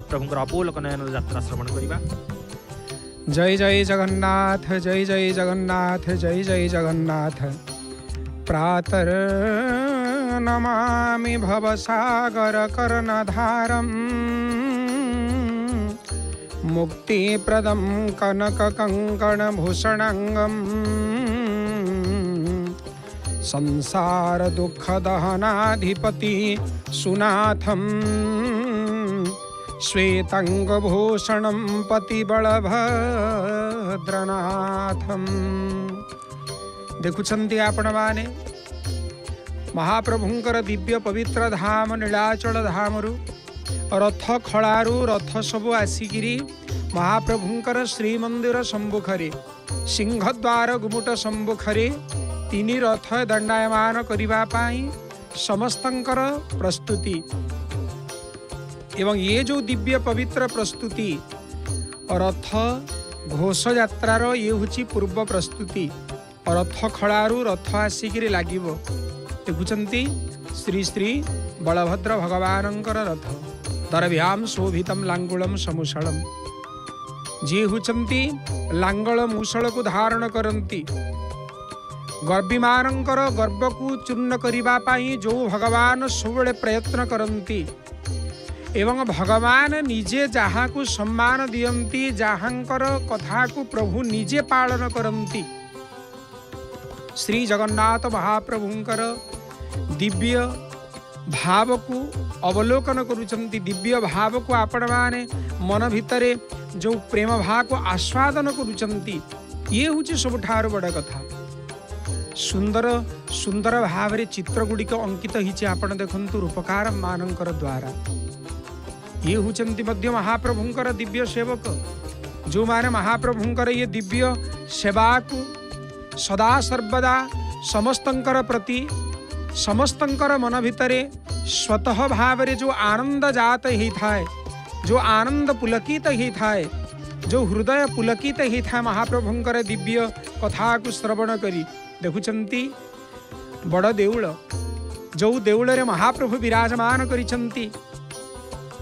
प्रभुंकर अपोलोक नयन यात्रा श्रवण करवा। जय जय जगन्नाथ, जय जय जगन्नाथ, जय जय जगन्नाथ। प्रातर नमामि भवसागर कर्णधारम् मुक्तिप्रदं कनककङ्कणभूषणाङ्गम् संसार दुःखदहनाधिपति सुनाथं श्वेताङ्गभूषणं पतिबलभद्रनाथं। देखुछन्ति आपण माने महाप्रभुंकर दिव्य पवित्र धाम नीलाचल धामरु रथ खलारू रथ सबु आसिकिरी महाप्रभुंकर श्रीमंदिर सम्मुखरे सिंहद्वार गुमुट सम्मुखरे तीन रथ दंडायमान करिबा पाई समस्तंकर प्रस्तुति एवं ये जो दिव्य पवित्र प्रस्तुति रथ घोष यात्रार ये होची पूर्व प्रस्तुति। रथ खलारू रथ आसिकिरी लागिबो। देखुचंती श्री श्री बलभद्र भगवानंकर रथ दरभ्याम शोभितम लांगुलम समुसलम। जी हुचंती लांगल मूसल को धारण करंती गर्वीमानंकर गर्व को चूर्ण करिबा पाई जो भगवान सबले प्रयत्न करंती एवं भगवान निजे जहाँ को सम्मान दियंती जहाँकर कथा को प्रभु निजे पालन करंती। श्री जगन्नाथ महाप्रभुंकर दिव्य भाव को अवलोकन करुचंती। दिव्य भाव को आपण माने मन भितरे जो प्रेम भाव को आस्वादन करुचंती ये हूँ सबुठार बड़ कथा। सुंदर सुंदर भाव रे चित्र गुड़िक अंकित होइछि आपण देखंतु रूपकार मानकर द्वारा। ये हुचंती मध्य महाप्रभुंकर दिव्य सेवक जो माने महाप्रभुंकर ये दिव्य सेवा को सदा सर्वदा समस्तंकर प्रति समस्तंकर मन भितरे स्वतः भाव रे जो आनंद जात ही थाए जो आनंद पुलकित ही थाए जो हृदय पुलकित ही था महाप्रभुंकर दिव्य कथा को श्रवण करी। देखुचंती बड़ देउल जो देउल रे महाप्रभु विराजमान करिसंती।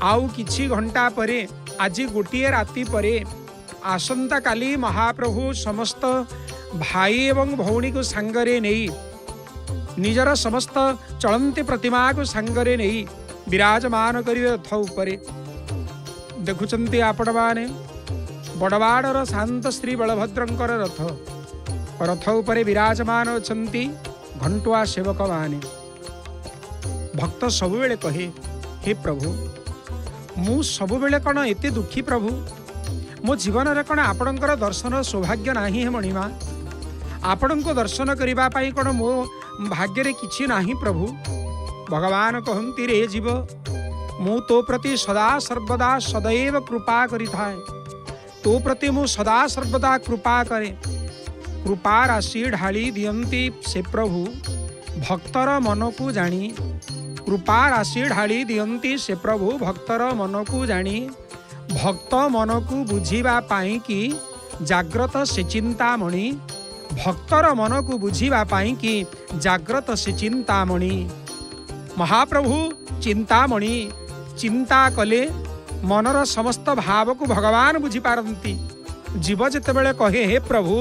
आउ किछि घंटा परे आज गोटिए राति परे आसंता काली महाप्रभु समस्त भाई एवं भौणी को सांगरे नहीं निजर समस्त चलंती प्रतिमा को सांगरे नहीं विराजमान करिवे रथ उपरे। देखुचंती आपण माने बड़वाड़र शांत श्री बलभद्रंकर रथ रथ उपरे विराजमान अछंती घंटुआ सेवक माने। भक्त सबुबेले कहे हे प्रभु मु सबुबेले कण एते दुखी प्रभु मो जीवन रे कण आपणकर दर्शन सौभाग्य नाही हे मणिमा आपणको दर्शन करिबा पाई कण मो भाग्य रे किछि नाही प्रभु। भगवान कहंती रे जीव मु तो प्रति सदा सर्वदा सदैव कृपा करि थाए तो प्रति मु सदा सर्वदा कृपा करे। कृपा राशि ढाली दियंती से प्रभु भक्तर मन को जानी कृपा राशि ढाली दियंती से प्रभु भक्तर मन को जानी भक्त मन को बुझीबा पाई कि जाग्रत से चिंतामणि भक्तर मन को बुझीबा पाई कि जाग्रत से चिंतामणि। महाप्रभु चिंतामणि चिंता कले मनर समस्त भाव को भगवान बुझी पारंती। जीव जेतेबेले कहे हे प्रभु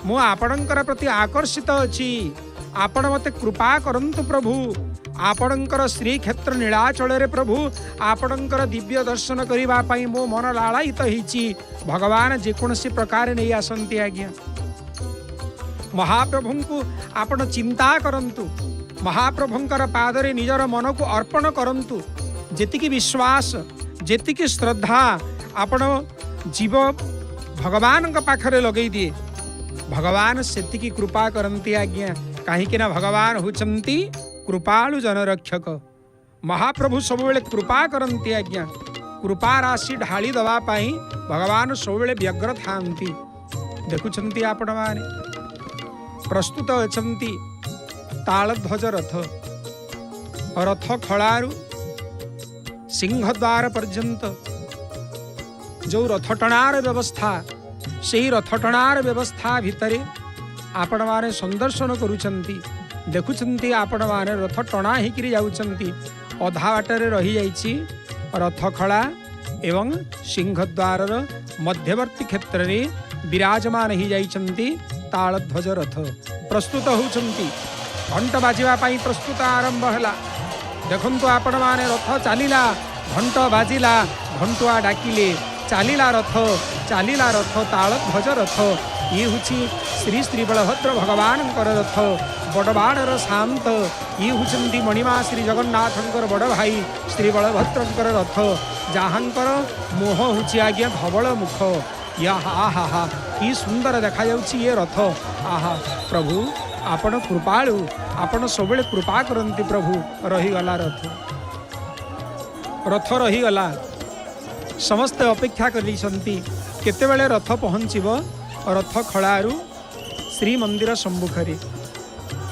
मु आपणकर प्रति आकर्षित अछि आपण मते कृपा करंतु प्रभु आपणकर श्री क्षेत्र नीलाचल रे प्रभु आपणकर दिव्य दर्शन करिबा पाई मो मन लालायित होइछि। भगवान जेकोसी प्रकार नहीं आसंती आज्ञा महाप्रभु को आपण चिंता करंतु महाप्रभुंकर पादरे निजर मन को अर्पण करंतु। जेतिकी विश्वास जेतिकी श्रद्धा आपण जीव भगवान का पाखरे लगई दिए भगवान सेतिकी कृपा करंती आज्ञा। कहीं भगवान होचंती कृपालु जनरक्षक महाप्रभु सबुबेले कृपा करंती आज्ञा। कृपा राशि ढाली दवा पाई भगवान सबुबेले व्यग्र थांती। देखुछंती आपण माने प्रस्तुत अछंती तालध्वज रथ रथ खलारू सिंहद्वार पर्यंत जो रथ टणार व्यवस्था से रथ टणार व्यवस्था भितरे आपण माने संदर्शन करुछंती। देखुछंती आपण माने रथ टणा हिकिरी जाउछंती अधा बाटरे रही जाइछि रथ खला एवं सिंहद्वार मध्यवर्ती क्षेत्र में विराजमान ही जाइछन्ति तालध्वज रथ प्रस्तुत होउछन्ति। घंट बाजिबा पई प्रस्तुत आरंभ हला। देखंतु आपण माने रथ चलिला, घंट बाजिला, घंटुआ डाकिले, चलिला रथ तालध्वज रथ। ये हुची श्री श्री बलभद्र भगवान रथ बड़बाणर शांत। ये हुचंती मणिमा श्री जगन्नाथंकर बड़ भाई श्री बलभद्रंकर रथ जहाँकर मुह हुची आज्ञा धवल मुख। या हा हा हा कि सुंदर देखा जाउछि ये रथ। आहा प्रभु आपण कृपाळु, आपण सबले कृपा करंती प्रभु। रहीगला रथ रहीगला। समस्त अपेक्षा करिसंती केतेबेले रथ पहुँचब। रथ खड़ारू श्री मंदिर सम्मुखरे।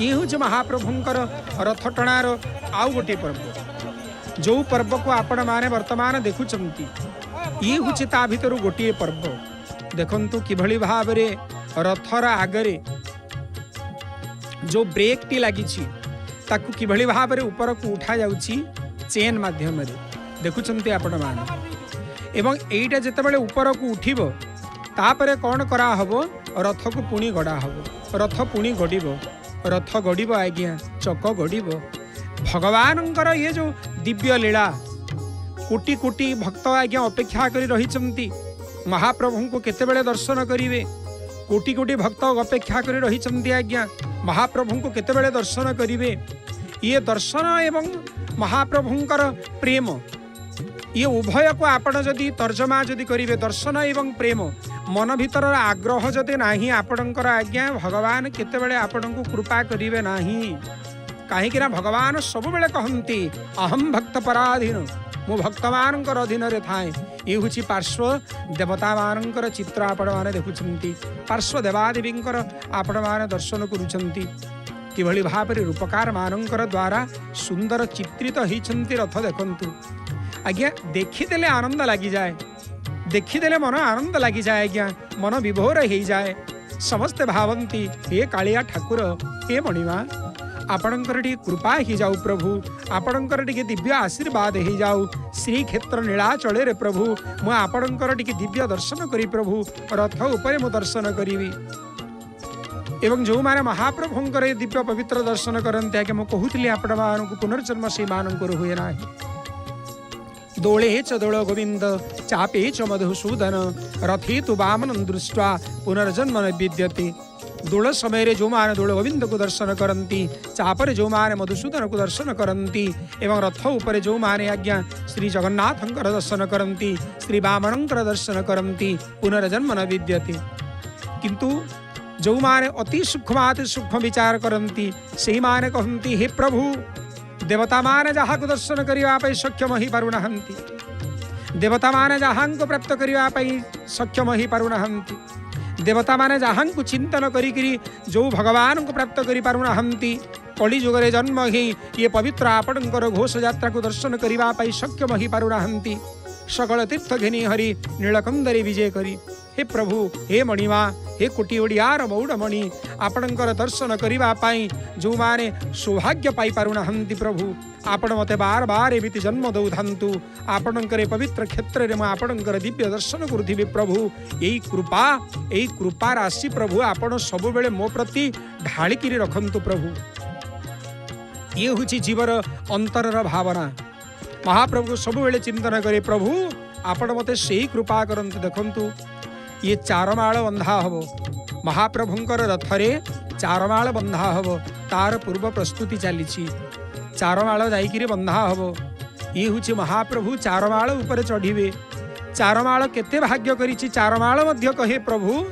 ये हूँ महाप्रभुंकर रथ टणार आउ गोटे पर्व। जो पर्व को आपण माने वर्तमान देखुचंती ये हूँ ता भितर गोटे पर्व। देखंतु किभली भाबरे रथर आगरे जो ब्रेक टी लगी ताकू किभली भाबरे ऊपर को उठा जाउची चेन माध्यम रे देखुचंती आपण माने। एवं एटा जेतेबेले ऊपर को उठिबो तापरे कौन करा हबो, रथ को पुणी गड़ा हबो। रथ पुणी गड़िबो, रथ गड़िबो आज्ञा, चक गड़िबो। भगवानंकर ये जो दिव्य लीला कोटि कोटि भक्त आज्ञा अपेक्षा करी रहिचंती महाप्रभु को केतेबेले दर्शन करिवे। कोटि कोटि भक्त अपेक्षा करी रहिचंती आज्ञा महाप्रभु को केतेबेले दर्शन करिवे। ये दर्शन एवं महाप्रभुंकर प्रेम ये उभय को आपण जदि तर्जमा जदि करिवे, दर्शन एवं प्रेम मन भीतर आग्रह जदि नाही आपणकर आज्ञा भगवान केतेबेले आपणको कृपा करिवे नाही। काहेकि ना भगवान सब बेले कहंती अहम भक्त पराधीन, मु भक्तमानकर अधीन रे थाए। ये हुची पार्श्व देवता मानकर चित्र आपण माने देखुचंती, पार्श्व देवादेवींकर आपण माने दर्शन करूचंती। किभली भाबरे रूपकार मानकर द्वारा सुंदर चित्रित हिचंती रथ देखंतु आज्ञा। देखिदेले आनंद लगी जाए, देखिदेले मन आनंद लगी जाए आज्ञा, मन विभोर हो जाए। समस्ते भावंती हे कालिया ठाकुर, हे मणिमा आपणकर टी कृपा ही जाऊ प्रभु, आपणकर टी दिव्य आशीर्वाद ही जाऊ। श्री क्षेत्र नीलाचले रे प्रभु मु आपणकर टी दिव्य दर्शन करी प्रभु, रथ उपरे मु दर्शन करी। एवं जो माने महाप्रभुंकर दिव्य पवित्र दर्शन करते आज्ञा, मु कहूଥିଲି आपण मानक पुनर्जन्म से मानकर हुए नाही। दोले च दोल गोविंद चापे च मधुसूदन रथे तु वामनं दृष्ट्वा पुनर्जन्म न विद्यते। दोल समय जो माने दोल गोविंद को दर्शन करती, चापर जो माने मधुसूदन को दर्शन करती, एवं रथ उपरे जो माने आज्ञा श्री जगन्नाथंकर दर्शन करती, श्री वामनंकर दर्शन करती, पुनर्जन्म न विद्यते। किंतु जो माने अति सूक्ष्माति सूक्ष्म विचार करती से माने कहती हे प्रभु देवता माने जहाँ को दर्शन करने सक्षम ही पारुनाहंती, देवता माने जहाँ को प्राप्त करने सक्षम ही पारुनाहंती, देवता माने जहाँ को चिंतन करी जो भगवान को प्राप्त करि पारुनाहंती। कली जुगरे जन्म ही ये पवित्र आपणकर घोष यात्रा को दर्शन करने सक्षम ही पारुनाहंती। सकल तीर्थ घेनी हरि नीलकंदरे विजय करी। हे प्रभु हे मणिमा हे कोटि ओडियार मौड़मणि आपणकर दर्शन करने जो माने सौभाग्य पाई पारुनाहंती प्रभु आपण मते बार बार एमिति जन्म दौथांतु। आपणकर पवित्र क्षेत्र में आपणकर दिव्य दर्शन करुथिबे प्रभु। यही कृपा राशि प्रभु आपण सब बेले मो प्रति ढालिकी रखंतु प्रभु। ये हुची जीवर अंतरर भावना। महाप्रभु सब बेले चिंतन करे प्रभु आपण मते सही कृपा करंतु। देखंतु ये चारमाळ बंधा हबो, महाप्रभुंकर रथरे चारमाळ बंधा हबो, तार पूर्व प्रस्तुति चलीछि। चारमाळ जाइकिरी बंधा हबो। ये हुची महाप्रभु चारमाळ ऊपर चढ़िबे। चारमाळ केते भाग्य करिछि, चारमाळ मध्य कहे प्रभु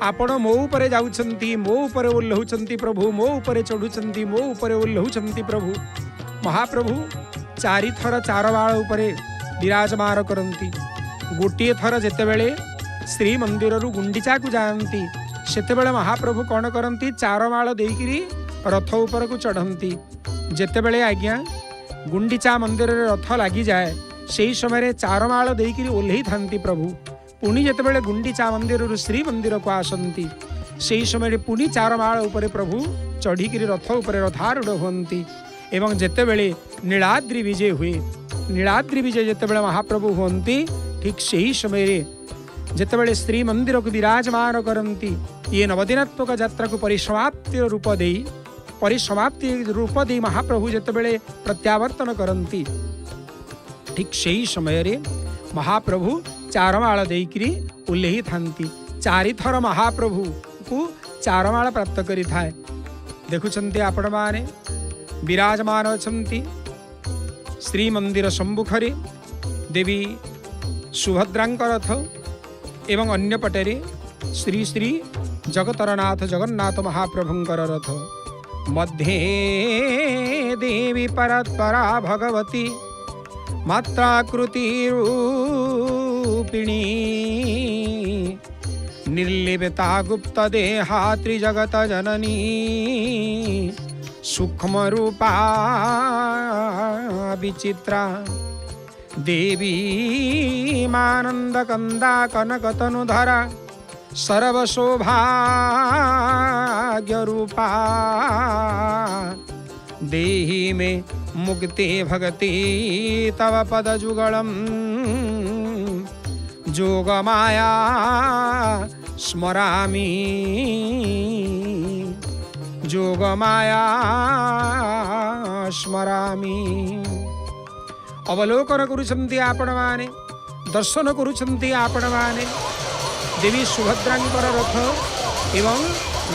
आपण मो ऊपर जाउछंती, मो ऊपर ओल्लहुछंती प्रभु, मो ऊपर चढ़ुछंती, मो ऊपर ओल्लहुछंती प्रभु। महाप्रभु चारि थर चारमाळ ऊपर विराजमान करंती। गोटे थर जेतेबेले श्री मंदिर रु गुंडीचा को जाती सेतेबेले महाप्रभु कौन करती चारमाळ देइकिरी रथ ऊपर को चढ़ती। जेतेबेले आज्ञा गुंडीचा मंदिर रे रथ लगी जाए से समय चारमाळ देइकिरी ओल्लई थांती प्रभु। पुणी जेतेबेले गुंडीचा मंदिर रु श्री मंदिर को आसती से समय पुणी चारमाळ ऊपर प्रभु चढ़िकी रथ ऊपर रथारूढ़ हुंती। एवं जेतेबेले नीलाद्रि विजय हुए नीलाद्रि विजय जितेबले महाप्रभु हुंती ठीक से ही समय जितेबले श्री मंदिर को विराजमान करती ये नवदिनात्मक यात्रा को परिसमाप्ति रूप दे महाप्रभु जितेबले प्रत्यावर्तन करती ठीक से ही समय महाप्रभु चारमाला देकरी ओल्लेही थांती चारि थर महाप्रभु को चारमाला प्राप्त करि थाए। देखुछन्ति आपण माने विराजमान अछन्ति श्री मंदिर सम्मुखरे देवी सुभद्रांक रथ एवं अन्य पटेरे श्री श्री जगतरनाथ जगन्नाथ महाप्रभुंकर रथ मध्ये देवी परत्परा भगवती मात्राकृति रूपिणी निर्लिप्ता गुप्त देहा त्रिजगत जननी सूक्ष्म रूपा विचित्रा देवी मानंद कंदा कनक तनुधरा सर्वशोभाग्य रूपा देहि में मुक्ति भगति तव पद जुगलम जोगमाया स्मरामि जोगमाया स्मरामि। अवलोकन करुछन्ति आपण माने दर्शन करुछन्ति आपण माने देवी सुभद्रांकर रथ एवं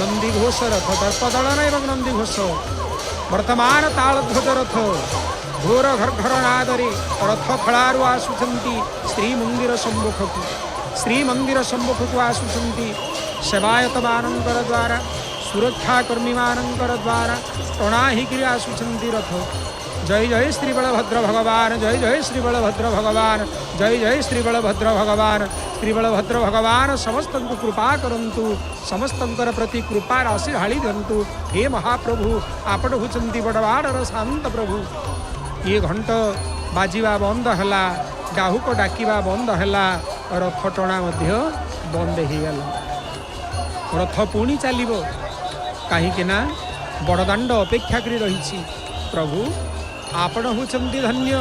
नंदीघोष रथ दर्पदलन एवं नंदीघोष वर्तमान तालध्वज रथ घोर घर्घरनादरे रथ फलारु आसुछन्ति श्रीमंदिर सम्मुखକୁ आसुछन्ति सेवायत मानंकर द्वारा सुरक्षाकर्मी मानंकर द्वारा टणा हिकरी आसुछन्ति रथ। जय जय श्री बलभद्र भगवान जय जय श्री बलभद्र भगवान जय जय श्री बलभद्र भगवान। श्री बलभद्र भगवान समस्त को कृपा करंतु समस्तंकर प्रति कृपा राशि ढाली दिंतु। हे महाप्रभु आपण होचंती बड़वाड़र शांत प्रभु। ये घंट बाजिबा बंद हला डाहुक डाकिबा बंद हला रथ टणा मध्य बंद हो गला। रथ पुणी चलिबो काहेकि ना बड़दाण्ड अपेक्षा करी रही। प्रभु आपण होचंती धन्य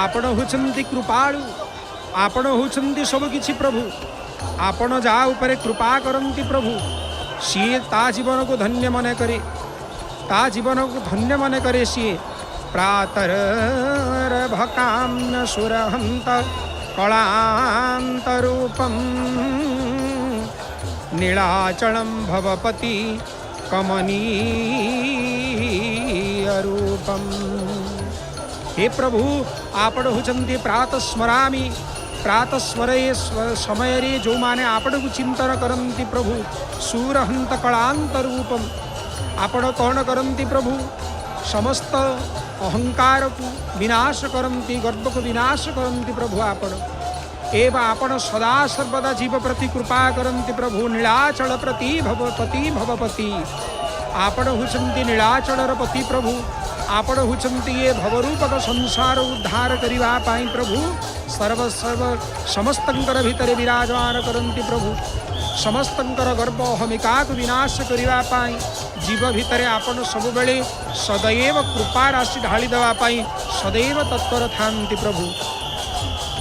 आपण होचंती कृपाळु आपण होचंती सब किछि प्रभु। आपण जा उपरे कृपा करंती प्रभु सी ता जीवन को धन्य मन करे ता जीवन को धन्य मन करे सी प्रातर भकाम्य सुरहंत कलांत रूपम नीलाचलम भवपति कमनीय रूपम। हे प्रभु आपण होचंती प्रातः स्मरामि प्रातः स्मरे समय रे जो माने आपण को चिंतन करंती प्रभु सुरहंत कलांत रूपम। आपण कौन करंती प्रभु समस्त अहंकार को विनाश करंती गर्व को विनाश करंती प्रभु आपण एवं आपण सदा सर्वदा जीव प्रति कृपा करंती प्रभु। नीलाचल प्रति भवपति आपण होचंती नीलाचलर पति प्रभु। आपण होचंती ये भवरूपक संसार उद्धार करिवा पाई प्रभु सर्व समस्तंकर भितरे विराजमान करंती प्रभु। समस्तंकर गर्व अहमिका को विनाश करिवा पाई जीव भितरे आपण सब बेले सदैव कृपा राशि ढाली देवा पाई सदैव तत्पर थांती प्रभु।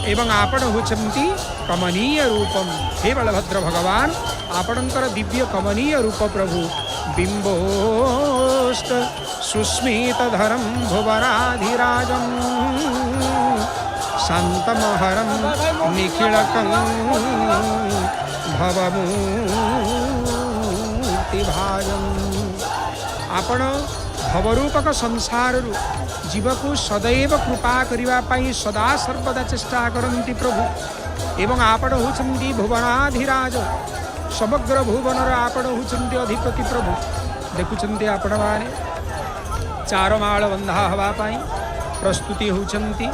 एवं आपण होचंती कमनीय रूपम। हे बलभद्र भगवान आपणकर दिव्य कमनीय रूप प्रभु। बिंबोष्ट सुस्मित धरम भुवनाधिराजम शांतमहरम निखिलकं भवमूर्तिभाजम। आपण भवरूपक संसार जीव को सदैव कृपा करिवा पाई सदा सर्वदा चेष्टा करंती प्रभु। एवं आपण होचंती भुवनाधिराज समग्र भुवनर आपण होचंती अधिपति प्रभु। देखुचंती आपण माने चारमाळ बंधा हवा पाई प्रस्तुति होचंती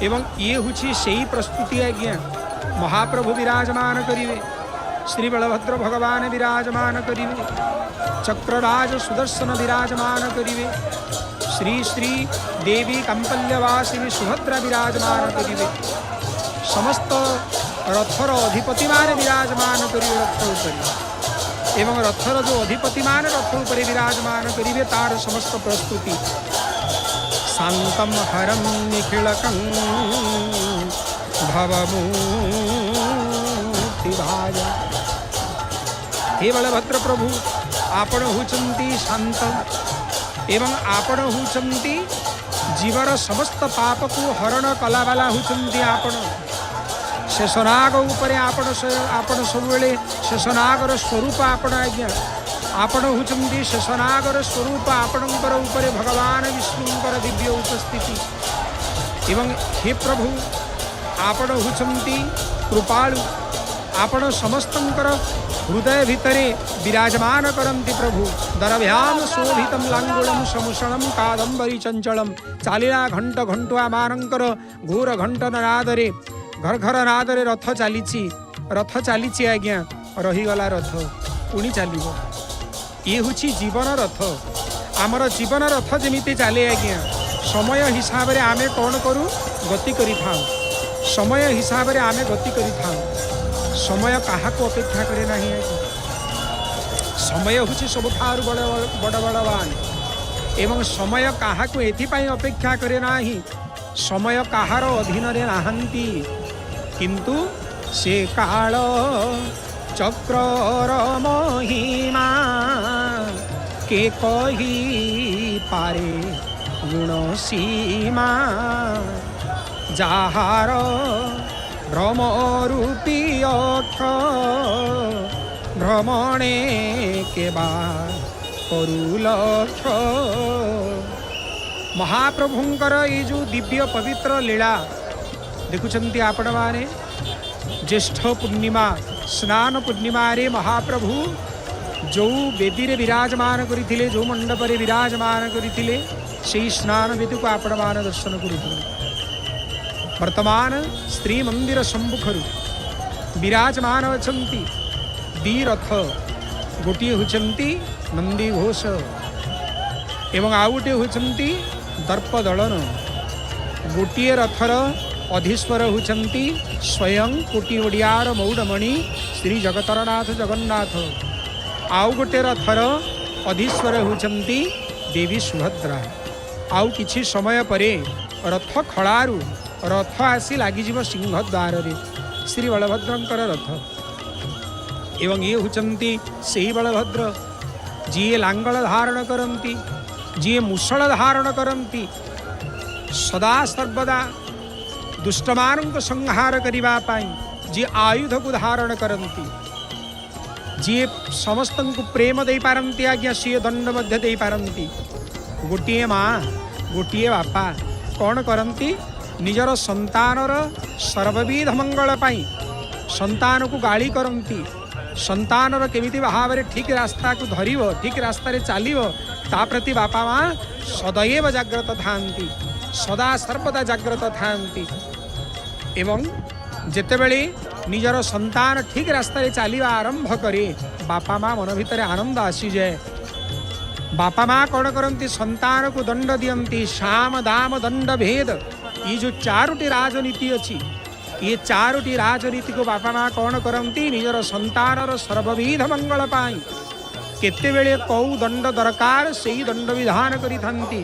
एवं ये हुची सेही प्रस्तुति आज्ञा महाप्रभु विराजमान करिवे श्री बलभद्र भगवान विराजमान करिवे चक्रराज सुदर्शन विराजमान करिवे श्री श्री देवी कंपल्यवासिनी सुभद्रा विराजमान करिवे समस्त रथर अधिपति मान विराजमान करिवे रथ उपरि एवं रथर जो अधिपति मान रथ उपरि विराजमान करिवे तार समस्त प्रस्तुति शांतम हरम निखिलकं भवमुक्तिभाज। हे बलभद्र प्रभु आपण होचंती शांत एवं आपण होचंती जीवर समस्त पाप को हरण कलावाला होचंती आपण। शेषनाग उपरे आपण सबुले शेषनागर स्वरूप आपण आज्ञा आपण होचंती शेषनागर स्वरूप आपणकर उपरे भगवान विष्णुंकर दिव्य उपस्थिति एवं हे प्रभु आपण होचंती कृपाळु आपण समस्तंकर हृदय भितरे विराजमान करंती प्रभु। दरभ्याम शोभितम लांगुलम समुषणम कादंबरी चंचलम चालीला घंट घंटुआ मानंकर घोर घंट नादरे घर घर नादरे रथ चलीची आज्ञा रहीगला रथ पुणी चलिबो। ये हुची जीवन रथ आमर जीवन रथ जेमिति चले आज्ञा समय हिसाब रे आमे कौन करू गति करि थाउ समय हिसाब रे आमे गति करि थाउ। समय काहाको अपेक्षा करे नाही आज्ञा समय हुची सबुठार बड़वान एवं समय काहाको एथिपाई अपेक्षा करे नाही समय काहार अधीन रे नाहंती किंतु से काल चक्रर महिमा के कही पारे गुण सीमा जाहार भ्रमरूपी अक्ष भ्रमणे केबा करू लक्ष्य। महाप्रभुंकर ये जो दिव्य पवित्र लीला देखुचंती आपण माने ज्येष्ठ पूर्णिमा स्नान पूर्णिमा रे महाप्रभु जो वेदी रे विराजमान करिथिले जो मंडप रे विराजमान करिथिले सेही स्नान वेदी को आपण मान दर्शन करिथिले। वर्तमान श्री मंदिर सम्मुखरु विराजमान अछंती दी रथ गोटे होचंती नंदी घोष एवं आउ गोटे होचंती दर्प दलन। गोटे रथर अधीश्वर होचंती स्वयं कोटि ओडियार मौडमणि श्री जगतरनाथ जगन्नाथ। आउ गोटे रथर अधीश्वर होचंती देवी सुभद्रा। आउ किछि समय परे रथ खलारु रथ आसी लागिजिव सिंहद्वार रे श्री बलभद्रंकर रथ एवं ये होचंती सेही बलभद्र जी लांगल धारण करंती जी मुसळ धारण करंती सदा सर्वदा दुष्टमानंक संहार करिबा पाई जी आयुध को धारण करंती जी समस्त को प्रेम दे पारंती आज्ञा सी दंड मध्य दे पारंती। गोटिए माँ गोटिए बापा कौन करंती निजर संतानर सर्वविध मंगल पाई संतान को गाली करंती संतानर केमिति भाव में ठीक रास्ता को धरिव ठीक रास्ता रे चलिव ता प्रति बापा माँ सदैव जाग्रत थांती सदा सर्वदा जाग्रत थांती एवं जेतेबेले निजर संतान ठीक रास्ता रे चलिवा आरंभ करे बापा माँ मन भितर आनंद आसी जाए। बापा माँ कौन करती संतान को दंड दियंती साम दाम दंड भेद ये जो चारोटी राजनीति अच्छी ये चारोटी राजनीति को बापा माँ कौन करती निजर संतानर सर्वविध मंगल पाई केतेबेले कौ दंड दरकार से ही दंड विधान करी थांती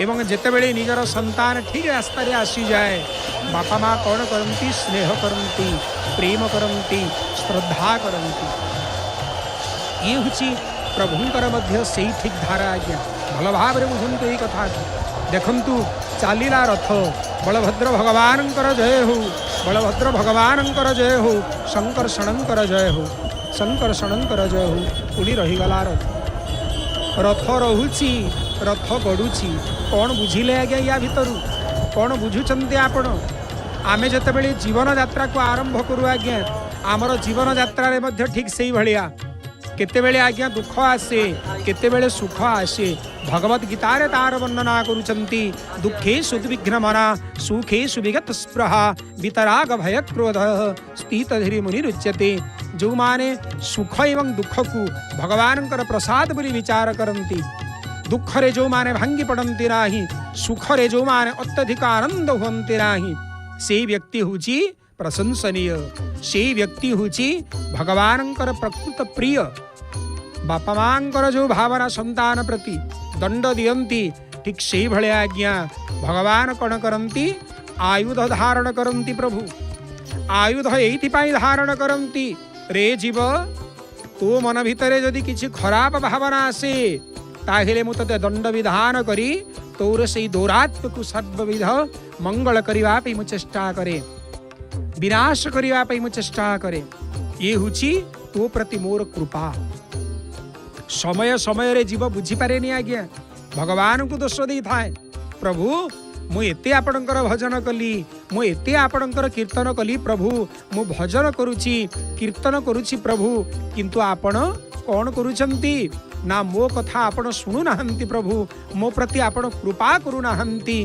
एवं जेतेबेले निजर संतान ठीक रास्ता रे आसी जाए बापा माँ कौन करती स्नेह करती प्रेम करती श्रद्धा करती। ये हुची प्रभुंकर मध्य से ठीक धारा आज्ञा भल भाव में बुझंतु यही कथा देखंतु चालीला रथ बलभद्र भगवानंकर जय हो बलभद्र भगवानंकर जय हो शंकर शणंकर जय हो शंकर शणंकर जय हो पुणी रहीगला रथ रथ रहुची रथ गड़ुची कौन बुझिले आज्ञा या भितरु कौन बुझुचंती आपण आमे जतेबेले जीवन यात्रा को आरंभ करू आज्ञा आमर जीवन यात्रा रे मध्य ठीक सेही भलिया केतेबेले आज्ञा दुख आसे केतेबेले सुख आसे भगवत गीता रे तार वर्णना करूचंती दुखे सुद्विघ्नमना सुखे सुविगत स्पृहा वितराग भय क्रोध स्थित धीरी मुनि रुच्यते। जो माने सुख एवं दुख को भगवानंकर प्रसाद बोली विचार करंती दुख रे जो माने भांगी पड़ती नाही सुख रे जो माने अत्यधिक आनंद हुंती नाही से व्यक्ति हुची प्रशंसनीय से व्यक्ति हुची भगवानंकर प्रकृत प्रिय। बापा मांकर जो भावना संतान प्रति दंड दियंती ठीक से भले आज्ञा भगवान कौन करती आयुध धारण करती प्रभु आयुध एइथिपाई धारण करती रे जीव तू मन भितर जदि किछि खराब भावना आसे ताहेले मु तते दंड विधान करी तोर से दुरात्म को सर्वविध मंगल करिवा पे मु चेष्टा करे विनाश करिवा पे मु चेष्टा करे ये हुची तो प्रति मोर कृपा समय समय रे जीव बुझी पारे नि आज्ञा भगवान को दोष दे थाए प्रभु मु एते आपणकर भजन कली मु एते आपणकर कीर्तन कली प्रभु मु भजन करूची कीर्तन करूची प्रभु किंतु आपण कौन करूछंती ना मो कथा आपण सुनु नाहंती प्रभु मो प्रति आपण कृपा करू नाहंती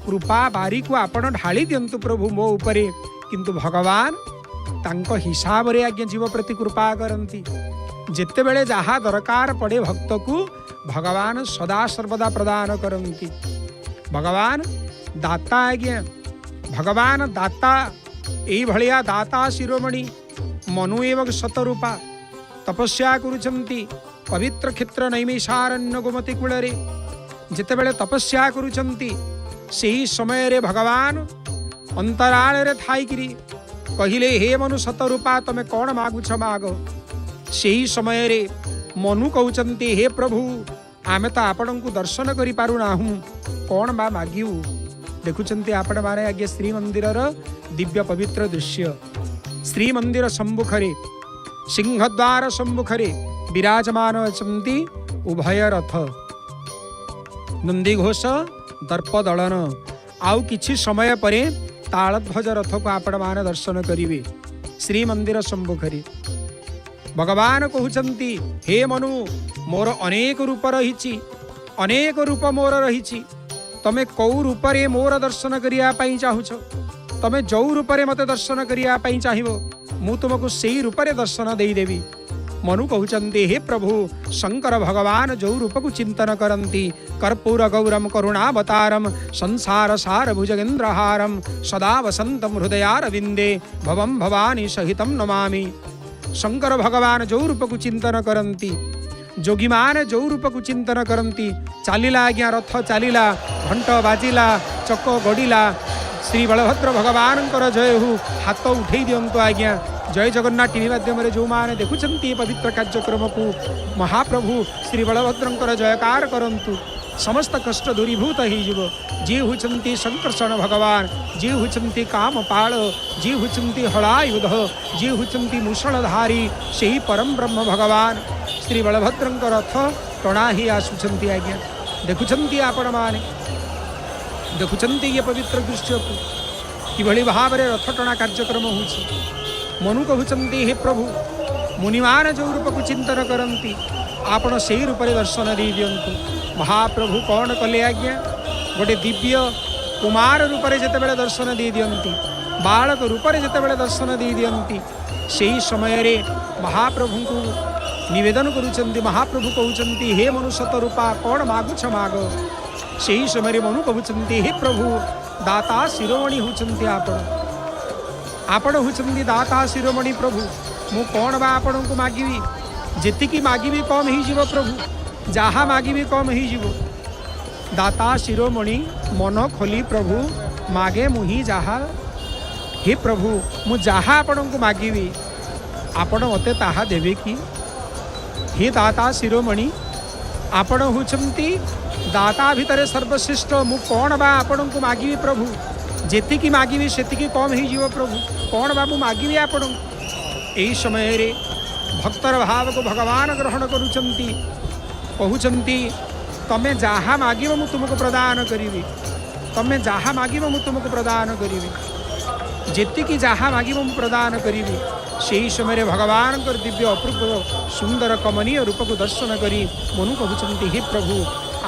कृपा बारी को आपण ढाली दियंतु प्रभु मो उपरे किंतु भगवान तांको हिसाब रे आज्ञा जीव प्रति कृपा करंती जेते बेले जहा दरकार पड़े भक्त को भगवान सदा सर्वदा प्रदान करंती भगवान दाता आज्ञा भगवान दाता एई भलिया दाता शिरोमणि मनु एवं शतरूपा तपस्या करुचंती पवित्र क्षेत्र नैमिषारण्य गोमती कूଳରେ ଯେତେବେଳେ ତପସ୍ୟା କରୁଛନ୍ତି ସେହି ସମୟରେ ଭଗବାନ ଅନ୍ତରାଳରେ ଥାଇକିରି କହିଲେ ହେ ମନୁ ଶତରୂପା ତମେ କ'ଣ ମାଗୁଛ ମାଗ ସେହି ସମୟରେ ମନୁ କହୁଛନ୍ତି ହେ ପ୍ରଭୁ ଆମେ ତ ଆପଣଙ୍କୁ ଦର୍ଶନ କରିପାରୁନାହୁଁ କ'ଣ ବା ମାଗିବୁ ଦେଖୁଛନ୍ତି ଆପଣମାନେ ଆଜ୍ଞା ଶ୍ରୀମନ୍ଦିରର ଦିବ୍ୟ ପବିତ୍ର ଦୃଶ୍ୟ ଶ୍ରୀମନ୍ଦିର ସମ୍ମୁଖରେ सिंहद्वार सम्मुखरे विराजमान अछंती उभय रथ नंदीघोष दर्प दलन आउ किछि समय परे तालध्वज रथ को आपण मान दर्शन करिवे श्रीमंदिर सम्मुखरे भगवान कहउचंती हे मनु मोर अनेक रूप रहिछि अनेक रूप मोर रहिछि तमे कौ रूपरे मोर दर्शन करिया पई चाहुछ तमे जो रूपरे मते दर्शन करिया पई चाहिबो मु तुमको सेई रूपरे दर्शन देई देवी मनु कहउचंती हे प्रभु शंकर भगवान जो रूप को चिंतन करंती कर्पूर गौरम करुणावतारम संसार सार भुजगेंद्रहारम सदा वसंतम हृदयारविंदे भवम भवानी सहितम नमामि शंकर भगवान जो रूप को चिंतन करंती जोगी मान जो रूप को चिंतन करंती चालिला आज्ञा रथ चालिला घंट बाजिला चक गड़िला श्री बलभद्र भगवान जय हो हाथ उठे दिंतु आज्ञा जय जगन्नाथ टीवी माध्यम जो माने देखुंती पवित्र कार्यक्रम को महाप्रभु श्री बलभद्र जयकार करंतु समस्त कष्ट दूरीभूत हो जी होती संकर्षण भगवान जी होती कामपाल जी होती हलायुध जी होती मूषणधारी से ही परम ब्रह्म भगवान श्री बलभद्र रथ टणा ही आसुंच आज्ञा देखुंती आपण माने देखुंती ये पवित्र दृश्य को किभली भाव में रथ टणा कार्यक्रम होछि मनु कहउचंती हे प्रभु मुनिमान जो रूप को चिंतन करंती आपण से रूप दर्शन दे दियंतु महाप्रभु कौन कले आज्ञा गोटे दिव्य कुमार रूप जिते बड़े दर्शन दे दियंती बालक रूप जिते बड़े दर्शन दे दियंती से ही समय रे महाप्रभु को निवेदन करुचंती महाप्रभु कहउचंती हे मनु शतरूपा कौन मागुछ माग से ही समय मनु कहउचंती हे प्रभु दाता शिरोमणि होचंती आपण होचंती दाता शिरोमणि प्रभु मु कौन बा आपण को मागिबी जेतिकी मागिबी कम ही जीव प्रभु जहा मागिबी कम ही जीव दाता शिरोमणि मन खोली प्रभु मागे मुही जहा हे प्रभु मु जहा आपण को मागिबी आपण मते ताहा देबे कि हे दाता शिरोमणि आपण होचंती दाता भितर सर्वश्रेष्ठ मु कौन बा आपण को मागिबी प्रभु जेतिकी मागिबी सेतिकी कम ही जीव प्रभु कौन बा मु मागिबी आपण एही समय रे भक्तर भाव को भगवान ग्रहण करुचंती कहउचंती तमे जहा मागिबो मु तुमको प्रदान करिवि तमे जहा मागिबो मु तुमको प्रदान करिवि जेतिकी जहा मागिबो मु प्रदान करिवि सेही समय भगवान दिव्य अपूर्व सुंदर कमनीय रूप को दर्शन करी मनु कहउचंती हे प्रभु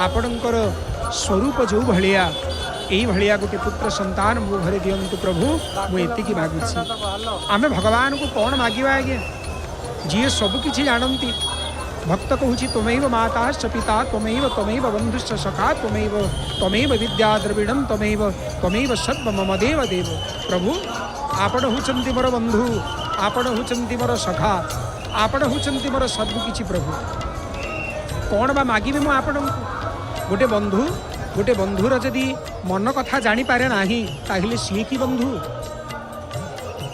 आपणकर स्वरूप जो भलिया यही भलिया गोटे पुत्र संतान मो घरे दियंतु प्रभु मुझे मागुची आमे भगवान को कौन मागिबा आज्ञा जी सबकिछि जानती भक्त कहूँ त्वमेव माताश्च पिता त्वमेव बंधुश्च सखा त्वमेव विद्या द्रविणं त्वमेव सर्व मम देव देव प्रभु आपण होचंती मोर बंधु आपण होचंती मोर सखा आपण होचंती मोर सबकिछि प्रभु कौन बा मागिबे मु आपण गोटे बंधु गोटे बंधुर जदि मन कथा जानीपे ना ताहले सी कि बंधु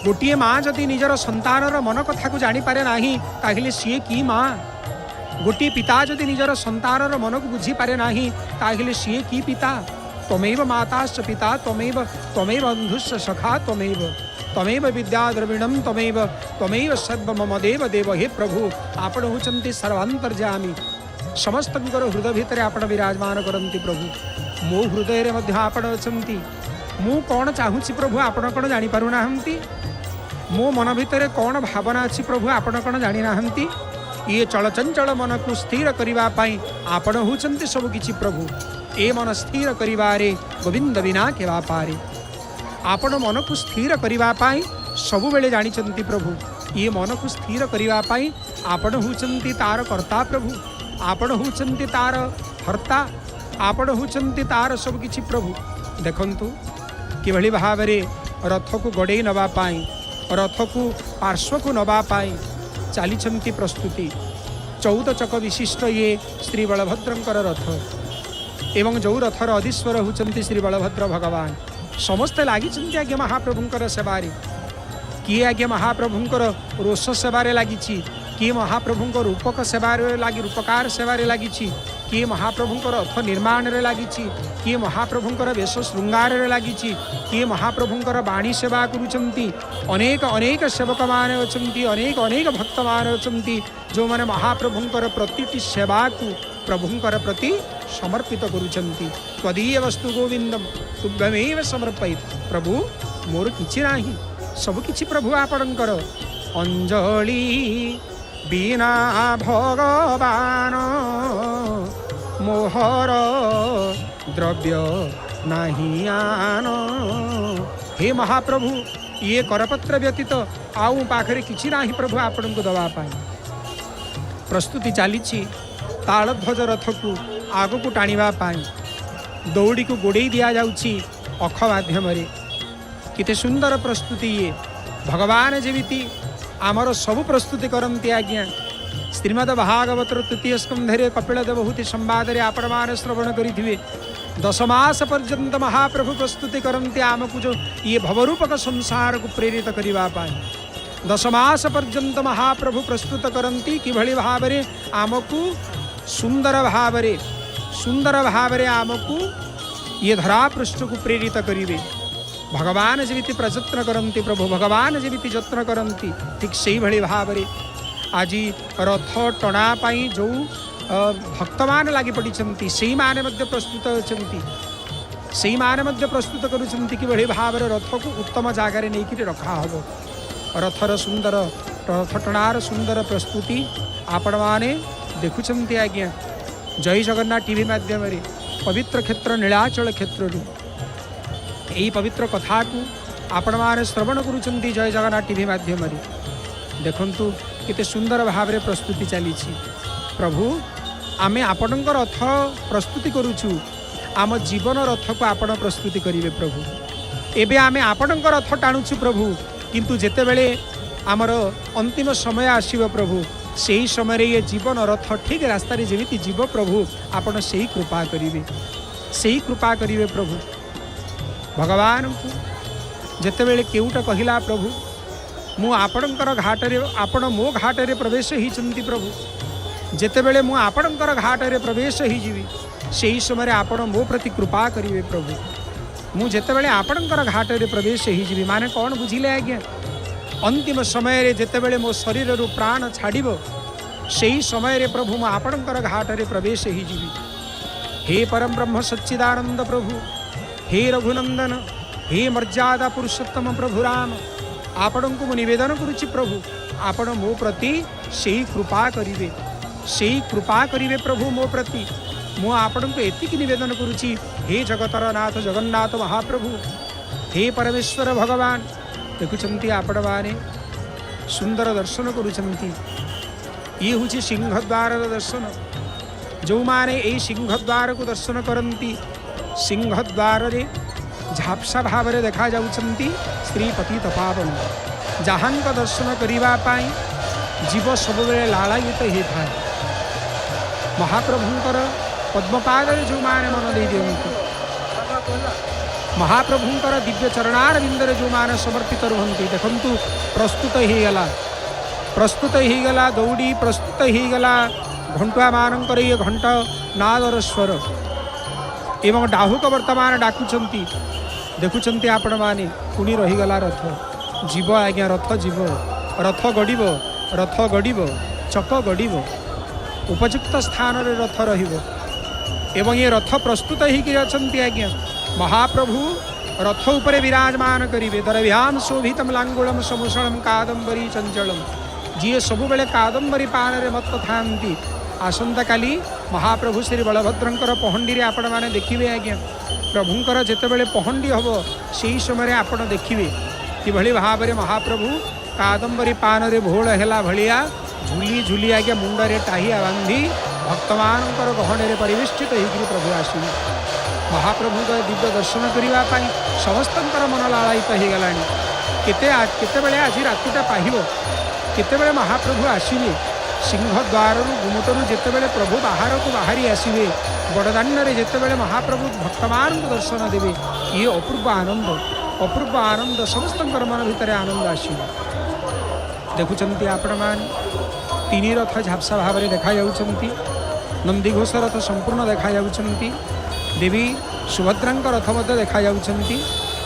गोटे माँ जदि निजर संतानर मन कथा को जानीपे ना ताहले सी कि माँ गोटे पिता जदि निजर संतानर मन को बुझीपे ना ताहले सी कि पिता त्वमेव माताश्च पिता त्वमेव बंधुश्च सखा त्वमेव विद्या द्रविणम त्वमेव सर्व मम देव देव। हे प्रभु आपण होचंती सर्वांतर्यामी समस्त हृदय भितर आपण विराजमान करती प्रभु मो हृदय मध्य आपण अछंती मु कौन चाहूँगी प्रभु आपण कौन जानी पारु नाहंती मो मन भितर कौन भावना अच्छी प्रभु आपण कौन जानी नाहंती ये चलचंचल मन को स्थिर करिवा पाई आपण होचंती सब किछि प्रभु ए मन स्थिर करिवारे गोविंद विना केवा पारे आपण मन को स्थिर करिवा पाई सब बेले जानिचंती प्रभु ये मन को स्थिर करिवा पाई आपण होचंती तार कर्ता प्रभु आपण होचंती तार हर्ता आपण होचंती तार सब किछि प्रभु देखंतु किभଳି भावरे रथ को गड़े नवा पाई रथ को पार्श्व को नवा पाई चलीचंती प्रस्तुति 14 चक विशिष्ट ये श्री बलभद्रंकर रथ एवं जो रथर अधीश्वर होचंती श्री बलभद्र भगवान समस्ते लागिचंती आज्ञा महाप्रभुंकर सेवारे किए आज्ञा महाप्रभुंकर रोष सेवारे लागिछि किए महाप्रभुंकर रूपक सेवारे लागी रूपकार सेवारे लागिछि किए महाप्रभुंकर रथ निर्माण रे लागिछि किए महाप्रभुंकर वेश श्रृंगार रे लागिछि किए महाप्रभुंकर बाणी सेवा करुचंती अनेक अनेक सेवक माने अछंती अनेक अनेक भक्त माने अछंती जो माने महाप्रभुंकर प्रतिटी सेवा को प्रभुंकर प्रति समर्पित करुचंती त्वदीय वस्तु गोविंदम तुभ्यमेव समर्पयित प्रभु मोर किछि नाही सब किछि प्रभु आपणकर अंजलि बिना भगवान मोहर द्रव्य नहीं आन। हे महाप्रभु ये करपत्र व्यतीत आउ पाखरे किछि नाही प्रभु आपन को दवा पाई प्रस्तुति चली तालध्वज रथ को आग को टाणिबा पाई दौड़ी को गोड़े दिया जाउछि अख माध्यम केते सुंदर प्रस्तुति ये भगवान जेमिति आमर सबु प्रस्तुति करती आज्ञा श्रीमद भागवत तृतीय स्कंधरे कपिल देवहूति संवाद आपण मान श्रवण करिथिबे 10 मास पर्यंत महाप्रभु प्रस्तुति करती आमको जो ये भवरूपक संसार को प्रेरित करिवा पाए 10 मास पर्यंत महाप्रभु प्रस्तुत करती किभଳି भावरे आमको सुंदर भावरे आमको ये धरा पृष्ठ को प्रेरित करिवे भगवान जेमिति प्रयत्न करती प्रभु भगवान जेमिति जत्न करती ठीक से भली भावरे आज रथ टणा पाई जो भक्त मान लगी पड़ती से माने मध्य प्रस्तुत अछंती से माने मध्य प्रस्तुत करुछंती कि भली भावरे रथ को उत्तम जगार नहीं कि रखा हबो रथर सुंदर रथ टणार सुंदर प्रस्तुति आपण माने देखुछंती आज्ञा जय जगन्नाथ टीवी माध्यम पवित्र क्षेत्र नीलाचल क्षेत्र यही पवित्र कथा को आपण माने श्रवण करुछंती जय जगन्नाथ टीवी माध्यम देखंतु केते सुंदर भाव रे प्रस्तुति चली प्रभु आमे आपणक रथ प्रस्तुति करुछु आम जीवन रथ को आपण प्रस्तुति करिवे प्रभु एबे आमे आपणक रथ टाणुछु प्रभु किंतु जेते बेले आमर अंतिम समय आसीबो प्रभु सेही समय रे ये जीवन रथ ठीक रास्ता रे जेमिति जीव प्रभु आपण सेही कृपा करिवे प्रभु भगवान को जेतेबेले केउटा कहिला प्रभु मु आपणकर घाटरे आपण मो घाटरे प्रवेश हिचंती प्रभु जेतेबेले मु आपणकर घाटरे प्रवेश ही जीवी सेही समय आपण मो प्रति कृपा करिवे प्रभु मु जेतेबेले आपणकर घाटरे प्रवेश ही जीवी माने कौन बुझिले आज्ञा अंतिम समय रे जेतेबेले मो शरीर रु प्राण छाड़िबो सेही समय रे प्रभु मु आपणकर घाटरे प्रवेश ही जीवी हे परम ब्रह्म सच्चिदानंद प्रभु हे रघुनंदन हे मर्यादा पुरुषोत्तम प्रभु राम आपण को मु निवेदन करुछि प्रभु आपण मो प्रति सेही कृपा करिवे प्रभु मो प्रति मु आपण को एतिकी निवेदन करुछि हे जगतर नाथ जगन्नाथ महाप्रभु हे परमेश्वर भगवान देखुछंती आपण माने सुंदर दर्शन करुछंती ये होछि सिंहद्वार दर्शन जो माने ए सिंहद्वार को दर्शन करंती सिंहद्वार रे झापसा भाव में देखा जाउछंती श्रीपति तपावन जहांक दर्शन करिबा पाई जीव सब बेले लालायित होता है महाप्रभुंकर पद्मपादरे जो माने मन दे दियंती महाप्रभुंकर दिव्य चरणार बिंदरे जो माने समर्पित रुहंती देखंतु प्रस्तुत ही गला दौड़ी प्रस्तुत ही गला घंटुआ मानकर ये घंट नादर स्वर एवं डाहुक वर्तमान डाकुचंती देखुचंती आपण माने पुणी रहीगला रथ जीव आज्ञा रथ गड़ब चक गड़ब उपयुक्त स्थान रे रथ रहिबो एवं ये रथ प्रस्तुत ही अछंती आज्ञा महाप्रभु रथ उपरे विराजमान करिवे दरभ्याम शोभितम लांगुलम समुषणम कादंबरी चंचलम जी सबु बेले कादंबरी पान रे मत थांती आसंता काली महाप्रभु श्री बलभद्रंकर पहंडी रे आपण माने देखिबे आज्ञा प्रभुंकर जेतेबेले पहंडी हबो सेही समय आपण देखिबे किभଳି भाबरे महाप्रभु कादंबरी पान रे भोळ हेला भलिया झुली झुली आज्ञा मुंडरे टाहिया बांधी भक्तमानंकर गहणे परिवेष्टित होकर प्रभु आसिबे महाप्रभु दिव्य दर्शन करने समस्तंकर मन लालायित हो गलानी केतेबेले आज रातिटा पाहिबो केतेबेले महाप्रभु आसिबे सिंहद्वार गुमुटरू जेतेबेले प्रभु बाहर को बाहरी आसिबे बड़दाण्ड रे जेतेबेले महाप्रभु भक्तमान को दर्शन देवे ये अपूर्व आनंद समस्तंकर मन भितर आनंद आसिबे देखुचंती आपण मान तीन रथ झापसा भाव में देखा जाउचंती नंदीघोष रथ संपूर्ण देखा जाउचंती देवी सुभद्रांक रथ मध्य देखा जाउचंती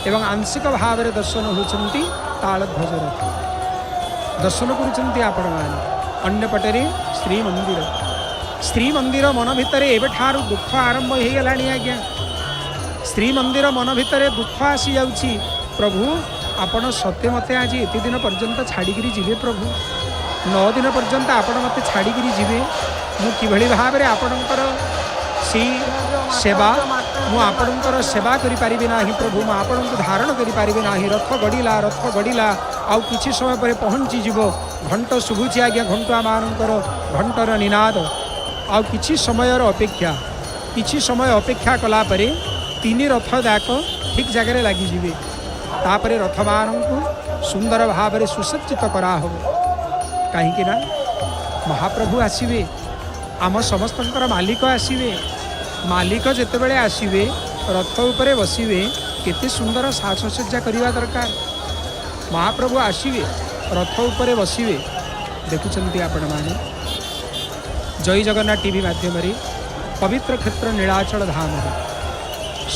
एवं आंशिक भाव में दर्शन होचंती तालध्वज रथ दर्शन करुचंती आपण मान अन्यपटे श्रीमंदिर मन भितर एबेठारू दुख आरंभ हो गलानी आज्ञा श्रीमंदिर मन भितर दुख आसी जाउची प्रभु आपण सत्य मते आज एते दिन पर्यंत छाड़िकी जीवे प्रभु 9 दिन पर्यंत आपण मते छाड़िकी जीवे मु किभଳି भाबरे आपणकर सी सेवा मु आपणकर सेवा करि पारिबे नाही प्रभु मु आपणको धारण करि पारिबे नाही रथ गड़िला आउ किछि समय पर पहुँची जीव घंट शुभुची आज्ञा घंटा मानकर घंटर निनाद आउ किछि समय अपेक्षा कला परे तीन रथ दाक ठीक जगह लगी जीवे तापरे रथ मानू सुंदर भाव में सुसज्जित करा हो कहीं ना महाप्रभु आसिबे आम समस्तंकर मालिक आसिबे मालिक जेतेबेले आसिबे रथ उपरे बसिबे केते सुंदर साजसज्जा करवा दरकार महाप्रभु आसिबे रथ उपरे बसिबे देखुचंती आपण माने जय जगन्नाथ टीवी माध्यम पवित्र क्षेत्र नीलाचल धाम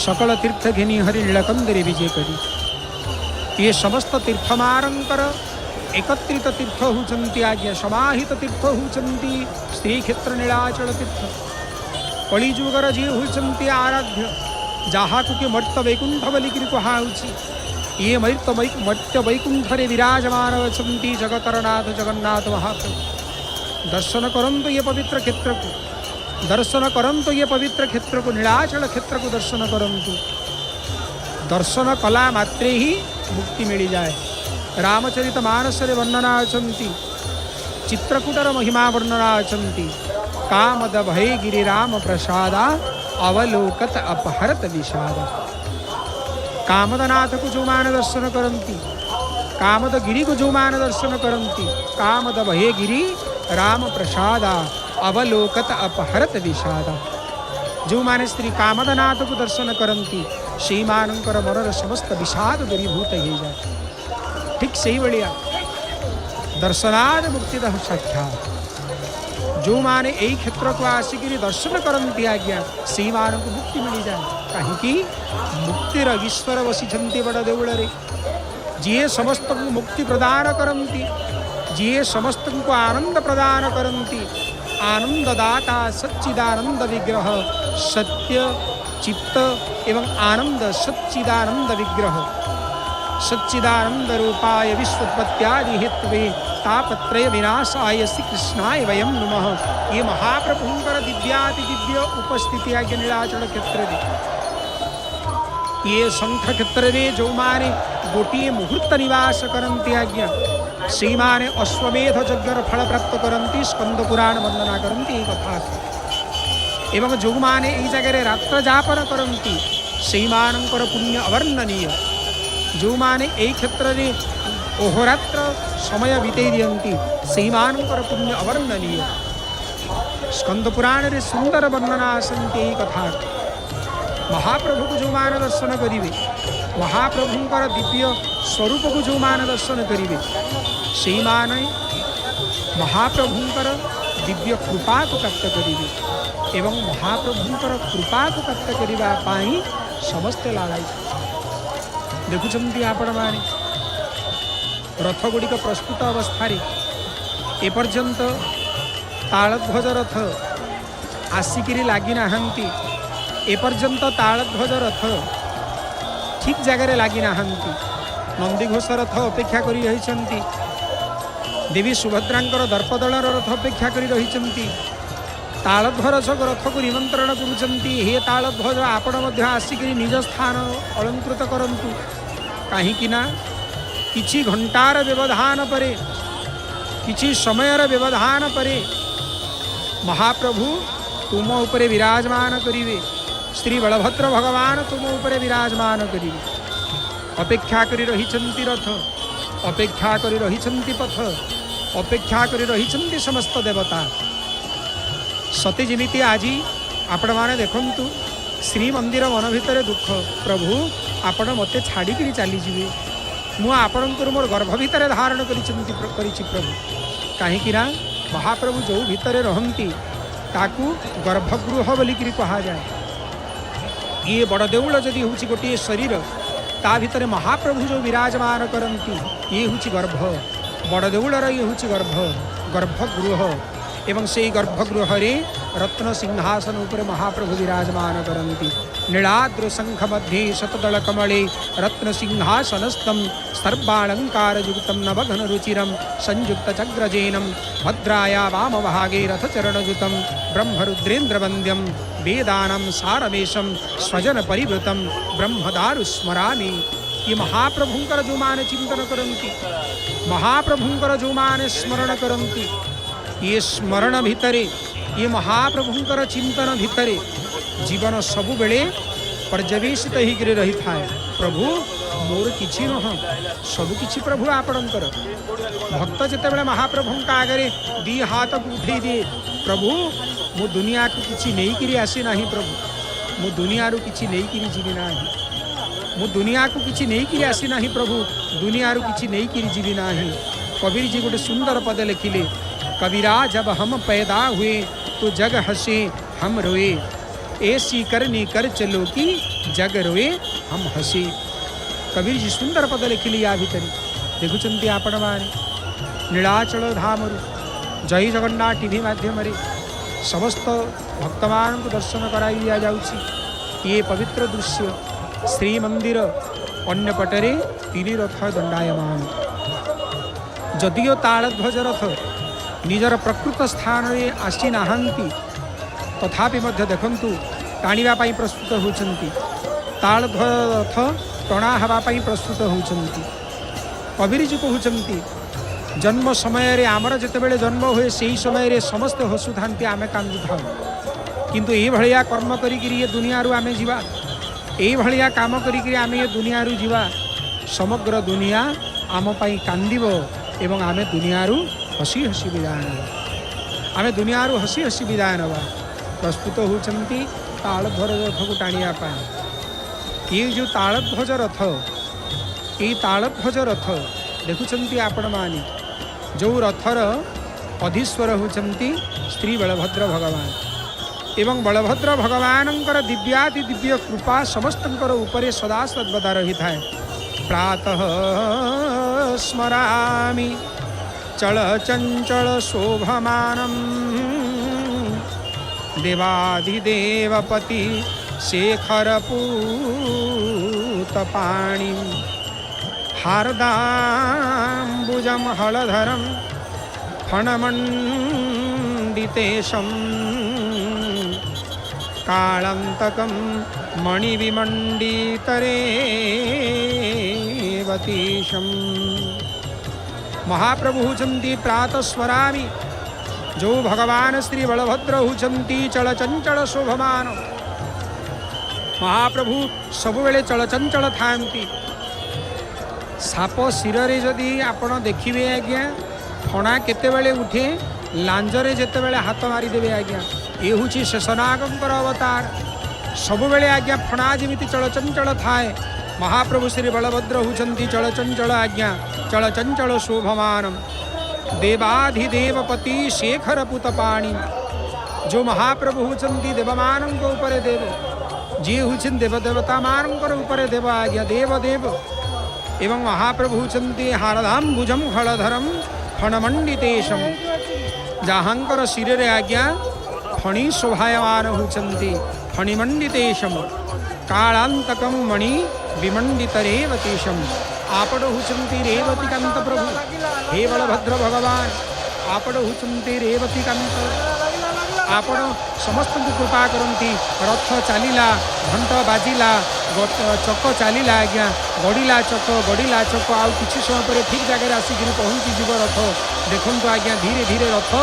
सकल तीर्थ घेनी हरि नीलकंदरे विजय करी ये समस्त तीर्थमारंकर एकत्रित तीर्थ होचंती आज्ञा समाहित तीर्थ होचंती श्री क्षेत्र नीलाचल तीर्थ कलिजुगर जी होचंती आराध्य जहाकु के मर्त वैकुंठ बोलिकी कहुची ये मर्त्य वैकुंठरे विराजमान अछंती जगतरनाथ जगन्नाथ महाप्रभु दर्शन करंतु ये पवित्र क्षेत्र को दर्शन करंतु ये पवित्र क्षेत्र को नीलाचल क्षेत्र को दर्शन करंतु दर्शन कला मात्रे ही मुक्ति मिल जाए रामचरित मानस वर्णना अछंती चित्रकूटर महिमा वर्णना अछंती कामद भय गिरि राम प्रसादा अवलोकत अपहरत विषादा कामदनाथ को जो मान दर्शन करंती कामद गिरी को जो मान दर्शन करंती कामद भय गिरि राम प्रसादा अवलोकत अपहरत विषादा जो माने श्री कामदनाथ को दर्शन करंती से मानकर मनर समस्त विषाद दूरीभूत हो जाए ठीक से भाया दर्शनाद मुक्तिदः साक्षात जो माने यही क्षेत्र को आसिक दर्शन करती आज्ञा से मान को मुक्ति मिल जाए कहीं मुक्तिर ईश्वर बसी बड़ देउल जी समस्त को मुक्ति प्रदान करती जी समस्त को आनंद प्रदान करती आनंददाता सच्चिदानंद विग्रह सत्य चित्त एवं आनंद सच्चिदानंद विग्रह सच्चिदानंद रूपाय विश्वोत्पत्त्यादि हेतुवे तापत्रय विनाशाय श्री कृष्णाय वयं नमः ये महाप्रभुंकर दिव्याति दिव्य उपस्थिति आज्ञा नीलाचल क्षेत्र ये शंख क्षेत्र जो माने गोटे मुहूर्त निवास करती आज्ञा से माने अश्वमेध यज्ञर फल प्राप्त करती स्कंद पुराण वर्णना करती कथा एवं जो माने यही जगह रात्र जापन करती से मानकर पुण्य अवर्णनीय जो माने यही क्षेत्र में अहोरात्र समय बीते दियंती से मानकर पुण्य अवर्णनीय स्कंद पुराण रे सुंदर वर्णना आसंती यही कथा महाप्रभु को जो मान दर्शन करेंगे महाप्रभुंकर दिव्य स्वरूप को जो मान दर्शन करेंगे से मान महाप्रभुंकर दिव्य कृपा को प्राप्त करेंगे एवं महाप्रभुंकर कृपा को प्राप्त करने समस्ते लालाई देखुंत आपण मैंने रथ गुड़िक प्रस्तुत अवस्था एपर्यंत तालध्वज रथ आसिकी लगी ना एपर्यंत तालध्वज रथ ठीक जगह लगी ना नंदीघोष रथ अपेक्षा करी रही देवी सुभद्रांकर दर्पदलर रथ अपेक्षा करी रही तालध्वज रथ को निमंत्रण करुँचे हे तालध्वज आपण आसिकी निज स्थान अलंकृत करंतु कहीं किछि घंटार व्यवधान परे किछि समयर व्यवधान परे महाप्रभु तुम उपरे विराजमान करिवे श्री बलभद्र भगवान तुम उपरे विराजमान करिवे अपेक्षा करी रहिछन्ति रथ अपेक्षा करी रहिछन्ति पथ अपेक्षा करी रहिछन्ति समस्त देवता सते जेमिति आज आपण माने देखंतु श्री मंदिर मन भितर दुख प्रभु आपण मते छाड़ी चली जीवे मु आपणकर मोर गर्भ भितर धारण करिछि प्रभु कहीं महाप्रभु जो भितर रहंती ताकू गर्भगृह बोलिकी कहा जाए ये बड़ देउल जदि हूँ गोटे शरीर ता भितर महाप्रभु जो विराजमान करती ये हूँ गर्भ बड़ देउलर ये हूँ गर्भगृह एवं से गर्भगृह रत्न सिंहासन उपर महाप्रभु विराजमान करती नीलाद्र शंख मध्ये शतदल कमले रत्न सिंहासनस्थम सर्वालंकार युक्तम नवघन रुचिरम संयुक्त चक्रजेनम भद्राया वाम भागे रथचरणयुतम ब्रह्मरुद्रेन्द्र वंद्यम वेदानम सारमेशम स्वजन परिवृतम ब्रह्मदारु स्मरामि ये महाप्रभुंकर जो मान चिंतन करती महाप्रभुंकर जो मान स्मरण करती ये स्मरण भितरे ये महाप्रभुंकर चिंतन भितरे जीवन सबु बेले पर्यवेशित होकर रही था प्रभु मोर किछि नह सबु किछि प्रभु आपणकर भक्त जितेबाला महाप्रभु आगे दी हाथ को उठे दिए प्रभु मु दुनिया को किछि नहीं करी आसी नाही प्रभु मु दुनिया रू किछि नहीं करी जीवी नाही मु दुनिया को किछि नहीं करी आसी नाही प्रभु दुनिया रू किछि नहीं करी जीवी नाही कबीर जी गोटे सुंदर पद लिखिले कबीरा जब हम पैदा हुए तो जग हंसे हम रोए ऐसी करनी कर चलो कि जग रोए हम हंसे कबीर जी सुंदर पद लिखिले या भितर देखुंत आपण माने नीलाचल धाम जय जगन्नाथ टीवी माध्यम समस्त भक्त मान को दर्शन कराई दिया जाउछि ये पवित्र दृश्य श्री मंदिर अन्य पटरे तीन रथ दंडायमान जदियो तालध्वज रथ निजर प्रकृत स्थान में आसी नाहांती तथापि मध्य देखंतु टाणिबा पई प्रस्तुत होउछंती तालध्वज रथ टणा हवा पई प्रस्तुत होउछंती कबीर जी कहउछंती जन्म समय रे आमर जेतेबेले जन्म हुए सही समय रे समस्त हसुथांती आमे कांदी थाउ किंतु ए भलिया कर्म करिकरी ये दुनिया रु आमे जीवा ए भलिया काम करिकरी आमे ये दुनिया रु जीवा समग्र दुनिया आम पई कांदिबो एवं आमे दुनिया रु हसी हसी विदाय नवा आमे दुनिया रु हसी हसी विदाय नवा प्रस्तुत होउछंती तालध्वज रथ को टाणिया पाए ये जो तालध्वज रथ ये तालध्वज रथ देखुंत आपण माने जो रथर अधीश्वर होउछंती श्री बलभद्र भगवान एवं बलभद्र भगवानंकर दिव्याति दिव्य कृपा समस्तंकर उपरे सदा सर्वदा रही थाए प्रातः स्मरामि चल चंचल शोभमानम देवाधिदेवपति शेखर पूतपाणि हार्दाम्बुजं हलधरं फणमण्डितेशं कालान्तकं मणिविमण्डितरेवतीशम् महाप्रभु हुचंती प्रातः स्वरामि जो भगवान श्री बलभद्र हुचंती चलचंचल शोभमान महाप्रभु सबुबेले चलचंचल थांती साप शिर जदि आपण देखिए आज्ञा फणा केतेबेले उठे लांजरे जेतेबेले हाथ मारिदेवे आज्ञा ये हूँ शेषनागंकर अवतार सबु बेले आज्ञा फणा जमी चलचंचल थाए महाप्रभु श्री बलभद्र होती चलचंचल आज्ञा चलचंचल शोभमान देवाधिदेवपति शेखर पुतपाणी जो महाप्रभु होती देवमान ऊपर देव जी हूँ देवदेवता मानकर ऊपर देव आज्ञा देवदेव एवं महाप्रभु होती हारधाम भुजम हलधरम फणमंडितेशम जहाँकर शिरे आज्ञा फणी शोभायमान होती फणिमंडितेशम कालांतकम मणि विमंडित रेवतीशम आपण होती रेवतीकांत प्रभु हे बलभद्र भगवान आपण होती रेवतीकांत आपण समस्त कृपा करती रथ चलला घंट बाजिला चक चलला आज्ञा गड़िला चक आउ किसी समय पर ठीक जगह आसिक पहुँची जीव रथ देखु आज्ञा धीरे धीरे रथ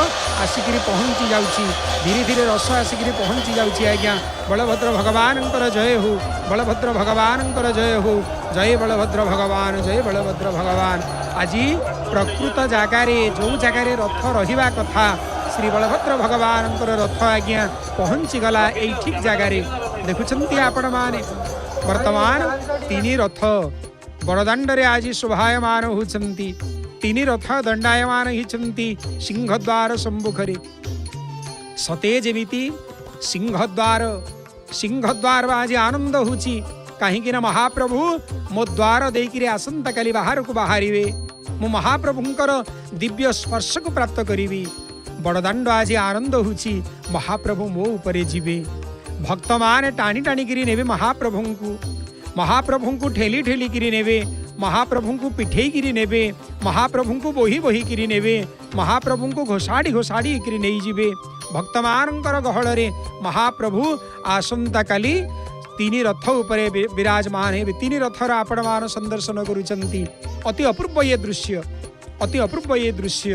आसिक पहुँची जाऊँगी धीरे धीरे रस आसिक पहुँची जाऊँगी आज्ञा बलभद्र भगवान जय हो बलभद्र भगवान जय हो जय बलभद्र भगवान जय बलभद्र भगवान आज प्रकृत जगार जो जगार रथ रहा कथा श्री बलभद्र भगवान रथ आज्ञा पहुँची गला यही ठीक जगार देखुंत आपण मैंने वर्तमान तीन रथ बड़दाण्डे आज शोभायमान होती तीन रथ दंडायमान होती सिंहद्वार सम्मुखरे सते जमिति सिंहद्वार आज आनंद होची कहीं महाप्रभु मो द्वार देकर आसंता काली बाहर को बाहर मु महाप्रभुंकर दिव्य स्पर्श को प्राप्त करी बड़दाण्ड आज आनंद होची महाप्रभु मो उपरे जीवे भक्त माने टाणी टाणिकी नेबे महाप्रभु को ठेली ठेली किरी नेबे महाप्रभु को पिठेई नेबे महाप्रभु को बोही बोही किरी नेबे महाप्रभु को घोषाड़ी घोषाड़ी किरी नहीं जीवे भक्त मानकर गहल महाप्रभु आसंता काली तीन रथ उपरे विराजमान हे तीन रथर आपण मान संदर्शन करुचंती अति अपूर्व ये दृश्य अति अपूर्व ये दृश्य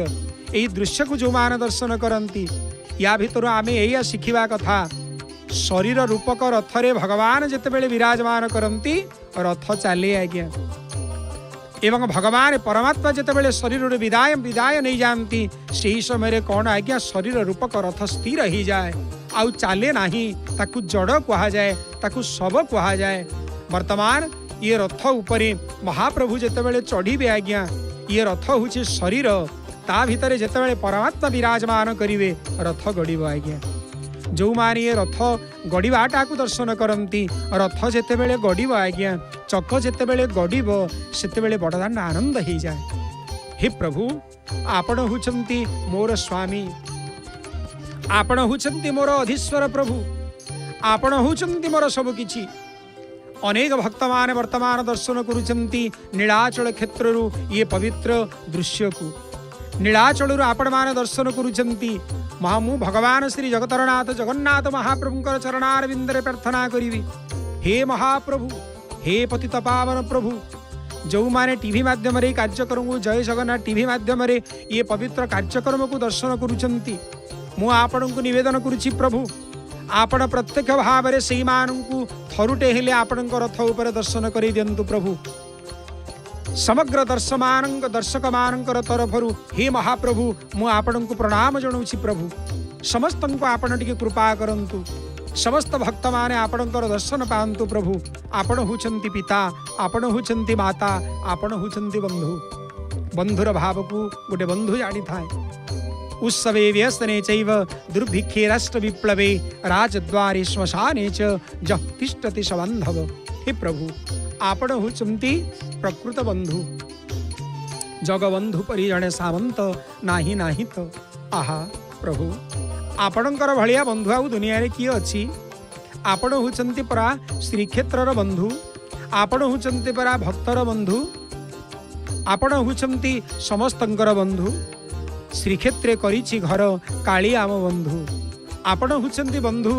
यही दृश्य को जो मान दर्शन करती या भितर आमे यही शिखिबा कथा शरीर रूपक रथरे भगवान जितेबेले विराजमान करती रथ चले आज्ञा एवं भगवान परमात्मा जितेबेले शरीर विदाय विदाय नहीं जानती सही समय कौन आज्ञा शरीर रूपक रथ स्थिर ही जाए आउ चले नहीं ताकू जड़ कहा जाए ताकू शव कहा जाए वर्तमान ये रथ उपरे महाप्रभु जितेबेले चढ़ीबे आज्ञा ये रथ हूँ शरीर ता भितर जितेबेले परमात्मा विराजमान करिवे रथ गड़िब आज्ञा जो माने ये रथ गड़ाटा को दर्शन करती रथ जितेबेले गड़िब आज्ञा चक जितेबेले गड़िब सेतेबेले बड़दाण्ड आनंद हो जाए हे प्रभु आपण होचंती मोर स्वामी आपण होचंती मोर अधीश्वर प्रभु आपण होचंती मोर सब किछि अनेक भक्त माने वर्तमान दर्शन करुचंती नीलाचल क्षेत्रु ये पवित्र दृश्य को नीलाचल आपण माने दर्शन करुचंती मु भगवान श्री जगतरनाथ जगन्नाथ महाप्रभुंकर चरणारविंदरे प्रार्थना करी हे महाप्रभु हे पतित पावन प्रभु जो माने टीवी माध्यम रे कार्यक्रम को जय जगन्नाथ टीवी माध्यम रे ये पवित्र कार्यक्रम को दर्शन करुचंती मु आपण को निवेदन करुछि प्रभु आपण प्रत्यक्ष भाव में से मानू थरुटे हेले आपण रथ उपर दर्शन कर दिंतु प्रभु समग्र दर्शक मानकर तरफरु हे महाप्रभु मु आपण को प्रणाम जनाऊँ प्रभु समस्त को आपण टिके कृपा करंतु समस्त भक्त माने आपणकर दर्शन पांतु प्रभु आपण होचंती पिता आपण होचंती माता आपण होचंती बंधु बंधुर भाव को गोटे बंधु जानी थाए उत्सवे व्यस्तने चैव दुर्भिक्षे राष्ट्र विप्लवे राजद्वारे श्मशाने च जः तिष्ठति स बान्धव हे प्रभु आपण होचंती प्रकृत बंधु जगबंधु परि जणे सामंत नाही नाही तो आहा प्रभु आपणकर भलिया बंधु आउ दुनिया रे किए अछि आपण होचंती परा श्रीक्षेत्रर बंधु आपण होचंती परा भक्तर बंधु आपण होचंती समस्तंकर बंधु श्रीक्षेत्रे करिछि घर काली आम बंधु आपण होचंती बंधु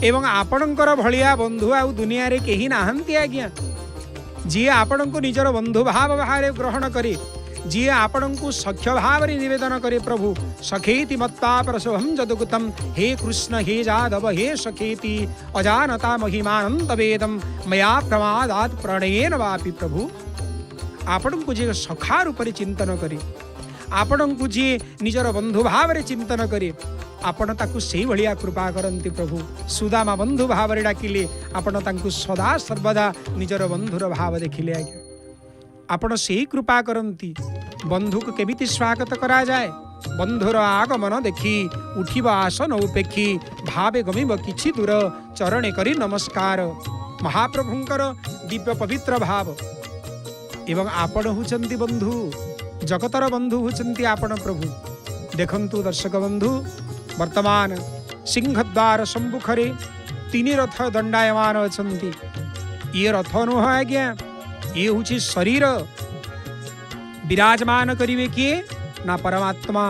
एवं आपणकर भलिया बंधु आउ दुनिया रे केही नाहंती आज्ञा जी आपण को निजर बंधु भाव बाहर ग्रहण करे जी आपण को सख्य भाव निवेदन करे प्रभु सखेति मत्ता प्रसवम जदुगुतम हे कृष्ण हे जादव हे सखेति अजानता महिमानंत वेदम मया प्रमादात प्रणयेन वापि प्रभु आपण को जे सखा रूप चिंतन करे आपण को जी निजर बंधु भाव रे चिंतन करे आपण ताकू से भलिया कृपा करंती प्रभु। सुदामा बंधु भाव रे डाकिले आपण तांकू सदा सर्वदा निजर बंधुर भाव देखिले आज्ञा आपण से कृपा करंती। बंधु को केमिति स्वागत करा जाए बंधुर आगमन देखी उठिबा आसन उपेक्षी भावे गमिब किछि दूर चरणे करी नमस्कार। महाप्रभुंकर दिव्य पवित्र भाव एवं आपण हुचंती बंधु जगतर बंधु हुचंती आपण प्रभु। देखंतु दर्शक बंधु वर्तमान सिंहद्वार सम्मुखरे तीन रथ दंडायमान अछंती। ये रथ नुह आज्ञा ये हुची शरीर विराजमान करिवे किए ना परमात्मा।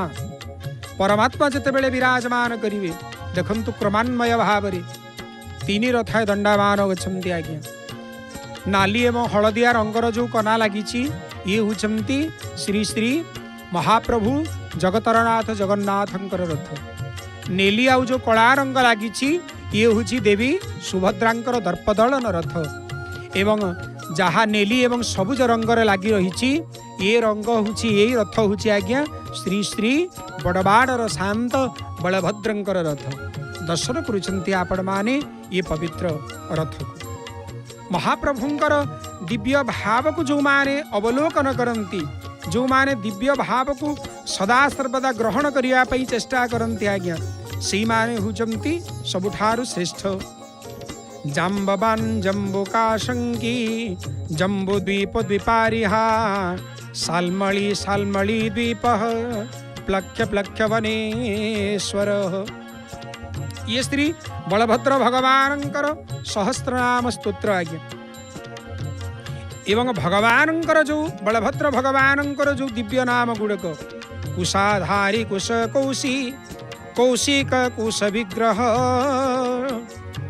परमात्मा जेतेबेले विराजमान करिवे देखंतु क्रमान्वय भावरे तीन रथ दंडायमान अछंती आज्ञा। नाली एवं हलदिया रंगर जो कना लागिची ये हुचंती श्री श्री महाप्रभु जगतरनाथ जगन्नाथंकर रथ। नेली आउ जो कला रंग लागिची ये हुची देवी सुभद्रांकर दर्पदलन रथ एवं जहा नेली एवं सबुज रंगर लागी रही ये रंग हुची ये रथ हुची आज्ञा श्री श्री बड़बाड़र शांत बलभद्रंकर रथ। दर्शन करुछंती आपण माने ये पवित्र रथ को। महाप्रभुंकर दिव्य भाव को जो माने अवलोकन करंती जो माने दिव्य भाव को सदा सर्वदा ग्रहण करिया पई चेष्टा करंती आज्ञा सी माने हुचंती सबुठारु श्रेष्ठ। जाम्बवान जम्बुकाशंकी जम्बुद्वीप द्वीपारिहा साल्मली साल्मली द्वीपः प्लक्ष्य प्लक्ष्य वनेश्वर। ये श्री बलभद्र भगवानंकर सहस्रनाम स्तोत्र आज्ञा एवं भगवानंकर जो बलभद्र भगवानंकर जो दिव्य नाम गुड़क कुशाधारी कुश कौशी कौशिक कुश विग्रह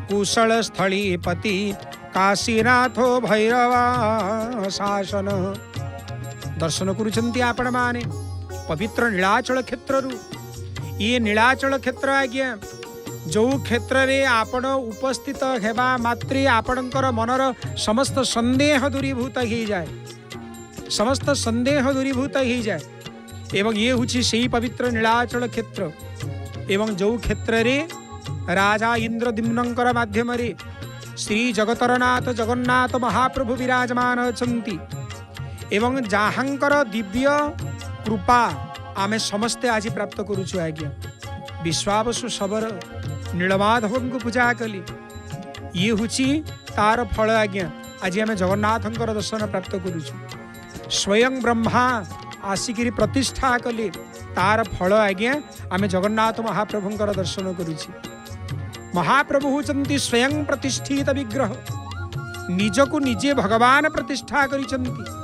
कुशल स्थलीपति काशीनाथो भैरवा शासन। दर्शन करुछंती आपण माने पवित्र नीलाचल क्षेत्र ये नीलाचल क्षेत्र आज्ञा जो क्षेत्र रे आपण उपस्थित हेबा मात्रे आपणकर मनर समस्त संदेह दूरीभूत हो जाए समस्त संदेह दूरीभूत हो जाए एवं ये हुची सेही पवित्र नीलाचल क्षेत्र एवं जो क्षेत्र रे राजा इंद्रद्युम्नंकर माध्यम रे श्री जगतरनाथ जगन्नाथ महाप्रभु विराजमान अछंती एवं जाहांकर दिव्य कृपा आमे समस्ते आज प्राप्त करुछु आज्ञा। विश्वावसु शबर नीलमाधव को पूजा कली ये हुची तार फल आज्ञा आज आम जगन्नाथंकर दर्शन प्राप्त करुछु। स्वयं ब्रह्मा आसिकी प्रतिष्ठा कले तार फल आज्ञा आम जगन्नाथ महाप्रभुंकर दर्शन करुछि। महाप्रभु होचंती स्वयं प्रतिष्ठित विग्रह निजको निजे भगवान प्रतिष्ठा करिसंती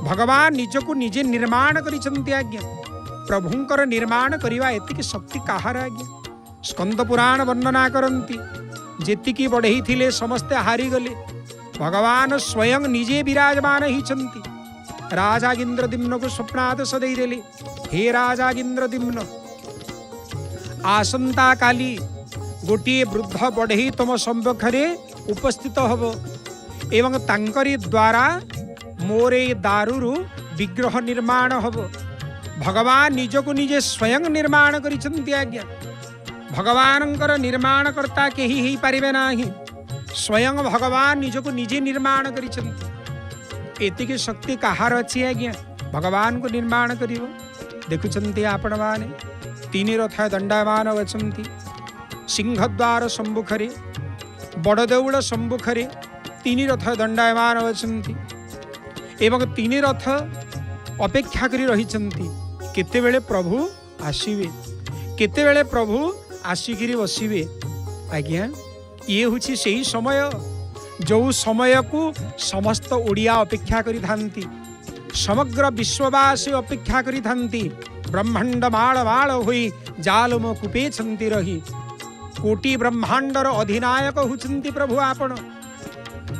भगवान निजको निजे निर्माण करिसंती आज्ञा। प्रभुंकर निर्माण करिवा एतिकी शक्ति काहार आज्ञा। स्कंद पुराण वर्णना करंती जेतिकी बढ़ई थिले समस्ते हारी गले भगवान स्वयं निजे विराजमान हिचंती। राजा इंद्रद्युम्न को स्वप्नादेश देई देले हे राजा इंद्रद्युम्न आसंता काली गोटे वृद्ध बढ़ई तुम सम्मुखरे उपस्थित हब एवं तांकरी द्वारा मोरे दारुरु विग्रह निर्माण हब। भगवान निजको निजे स्वयं निर्माण करिसंती आज्ञा। भगवानंकर निर्माण करता केही ही पारिबे नाही स्वयं भगवान निजको निजे निर्माण करिसंती। एतिकी शक्ति काहार अछि आज्ञा भगवान को निर्माण करिवो। देखुचंती आपण माने तीन रथ दंडायमान अछंती सिंहद्वार सम्मुखरे बड़देउल सम्मुखरे तीन रथ दंडायमान अछंती एवं तीन रथ अपेक्षा करी रहिचंती केतेबेले प्रभु आसीबे केतेबेले प्रभु आसिकी बसिबे आज्ञा। ये हुची सेही समय जो समय को समस्त ओडिया अपेक्षा करी थांती समग्र विश्ववासी अपेक्षा करी थांती। ब्रह्मांड माळ माळ होई जालम कूपे छंती रही कोटि ब्रह्मांडर अधिनायक हुचंती प्रभु आपण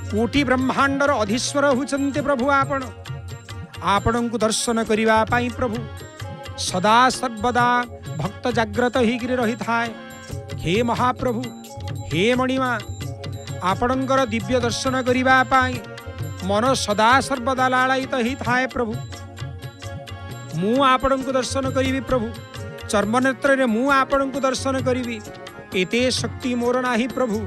कोटि ब्रह्मांडर अधीश्वर हुचंती प्रभु आपण। आपण को दर्शन करिवा पाई प्रभु सदा सर्वदा भक्त जाग्रत होकर रही थाए। हे महाप्रभु हे मणिमा आपणकर दिव्य दर्शन करिवा पाई मन सदा सर्वदा लालायित ही थाए प्रभु। मु आपण को दर्शन करी प्रभु चर्म नेत्र रे मु आपण को दर्शन करी एते शक्ति मोर नाही प्रभु